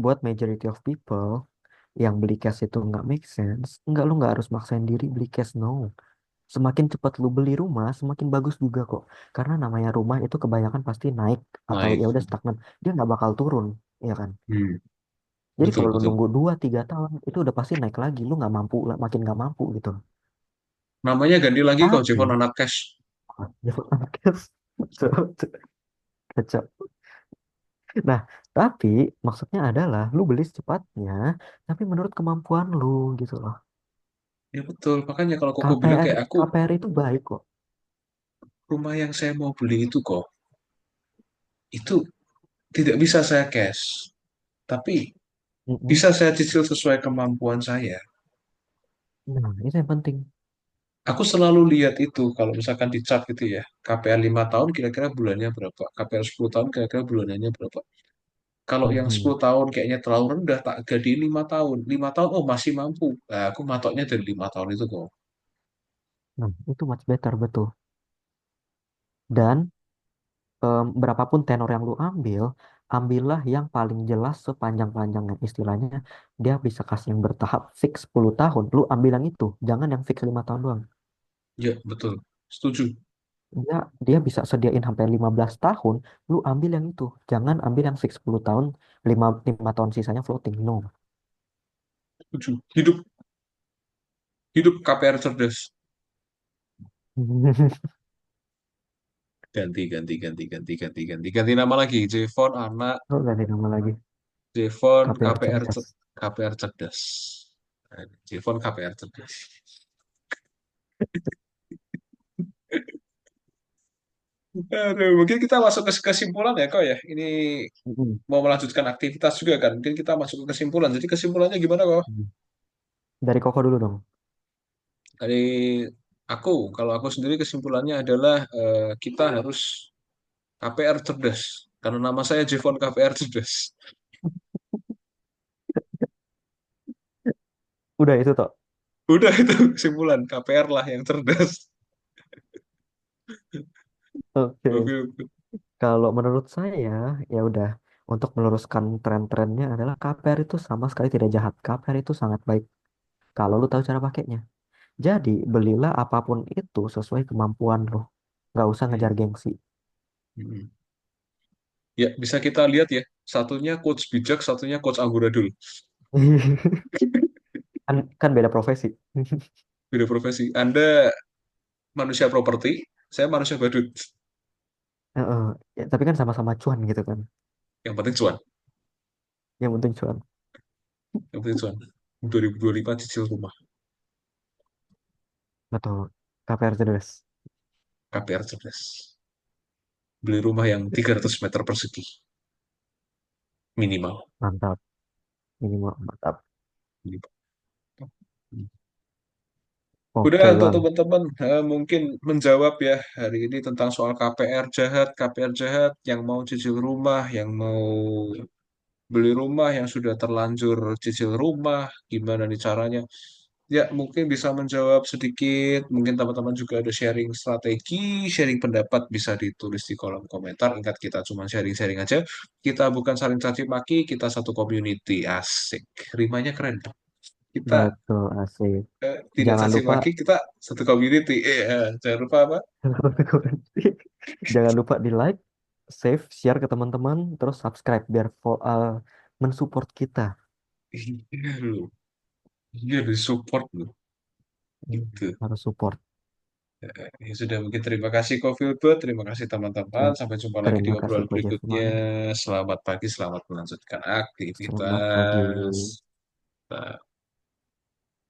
buat majority of people yang beli cash itu nggak make sense, lu nggak harus maksain diri beli cash, no. Semakin cepat lu beli rumah, semakin bagus juga kok. Karena namanya rumah itu kebanyakan pasti naik atau Naik. ya udah stagnan, dia nggak bakal turun, ya kan? Hmm, Jadi betul, kalau lu betul. nunggu 2 3 tahun, itu udah pasti naik lagi, lu nggak mampu, makin nggak mampu gitu. Namanya ganti lagi kok Jevon Tapi, anak cash. ya cash, kacau. Nah, tapi maksudnya adalah lu beli secepatnya, tapi menurut kemampuan lu gitu loh. Ya betul. Makanya kalau Koko bilang KPR kayak aku, KPR itu baik kok. rumah yang saya mau beli itu kok, itu tidak bisa saya cash. Tapi Mm-mm. bisa saya cicil sesuai kemampuan saya. Nah, itu yang penting. Aku selalu lihat itu kalau misalkan di chart gitu ya. KPR 5 tahun kira-kira bulannya berapa? KPR 10 tahun kira-kira bulannya berapa? Kalau yang Mhm. 10 tahun kayaknya terlalu rendah, tak jadi 5 tahun. 5 tahun, oh masih mampu. Nah, aku matoknya dari 5 tahun itu kok. Nah, itu much better betul. Dan berapapun tenor yang lu ambil, ambillah yang paling jelas sepanjang-panjangnya. Istilahnya, dia bisa kasih yang bertahap fix 10 tahun. Lu ambil yang itu, jangan yang fix 5 tahun doang. Ya, betul. Setuju. Dia bisa sediain sampai 15 tahun, lu ambil yang itu. Jangan ambil yang fix 10 tahun, lima tahun sisanya floating. No. Setuju. Hidup, hidup KPR cerdas. Ganti, ganti, ganti, ganti, ganti, ganti. Ganti nama lagi. Jevon anak, Oh, ganti nama lagi. Jevon KPR KPR, cerdas. KPR cerdas. Nah, Jevon KPR cerdas. Aduh, mungkin kita masuk ke kesimpulan ya, kok ya. Ini Mm-mm. mau melanjutkan aktivitas juga kan. Mungkin kita masuk ke kesimpulan. Jadi kesimpulannya gimana kok? Dari Koko dulu dong. Dari aku, kalau aku sendiri kesimpulannya adalah kita harus KPR cerdas. Karena nama saya Jevon KPR cerdas. Udah itu toh. Udah itu kesimpulan. KPR lah yang cerdas. Oke. Oke, oke. Kalau menurut saya, ya udah. Untuk meluruskan tren-trennya adalah KPR itu sama sekali tidak jahat. KPR itu sangat baik kalau lu tahu cara pakainya. Jadi, belilah apapun itu sesuai kemampuan lu. Nggak usah Hmm, ngejar gengsi. hmm. Ya, bisa kita lihat ya. Satunya coach bijak, satunya coach amburadul. Kan beda profesi. Beda profesi. Anda manusia properti, saya manusia badut. Heeh. Ya, tapi kan sama-sama cuan gitu kan. Yang penting cuan. Yang penting cuan. Yang penting cuan. 2025 cicil rumah. Betul. KPR cerdas. KPR cerdas. Beli rumah yang 300 meter persegi. Minimal. Mantap. Minimal mantap. Minimal. Udah Oke, untuk Bang. teman-teman mungkin menjawab ya hari ini tentang soal KPR jahat, KPR jahat yang mau cicil rumah, yang mau beli rumah, yang sudah terlanjur cicil rumah, gimana nih caranya? Ya mungkin bisa menjawab sedikit, mungkin teman-teman juga ada sharing strategi, sharing pendapat bisa ditulis di kolom komentar. Ingat kita cuma sharing-sharing aja, kita bukan saling caci maki, kita satu community asik. Rimanya keren. Kita Betul, asik. tidak Jangan caci lupa maki, kita satu community. Jangan lupa apa? jangan lupa di like, save, share ke teman-teman, terus subscribe biar mensupport kita. Iya loh, iya di support loh. Gitu. Harus support. Ya sudah mungkin terima kasih Kofilbert, terima kasih teman-teman. Terima, Sampai jumpa lagi di terima kasih obrolan Ko berikutnya. Jeffman. Selamat pagi, selamat melanjutkan Selamat pagi. aktivitas. Nah.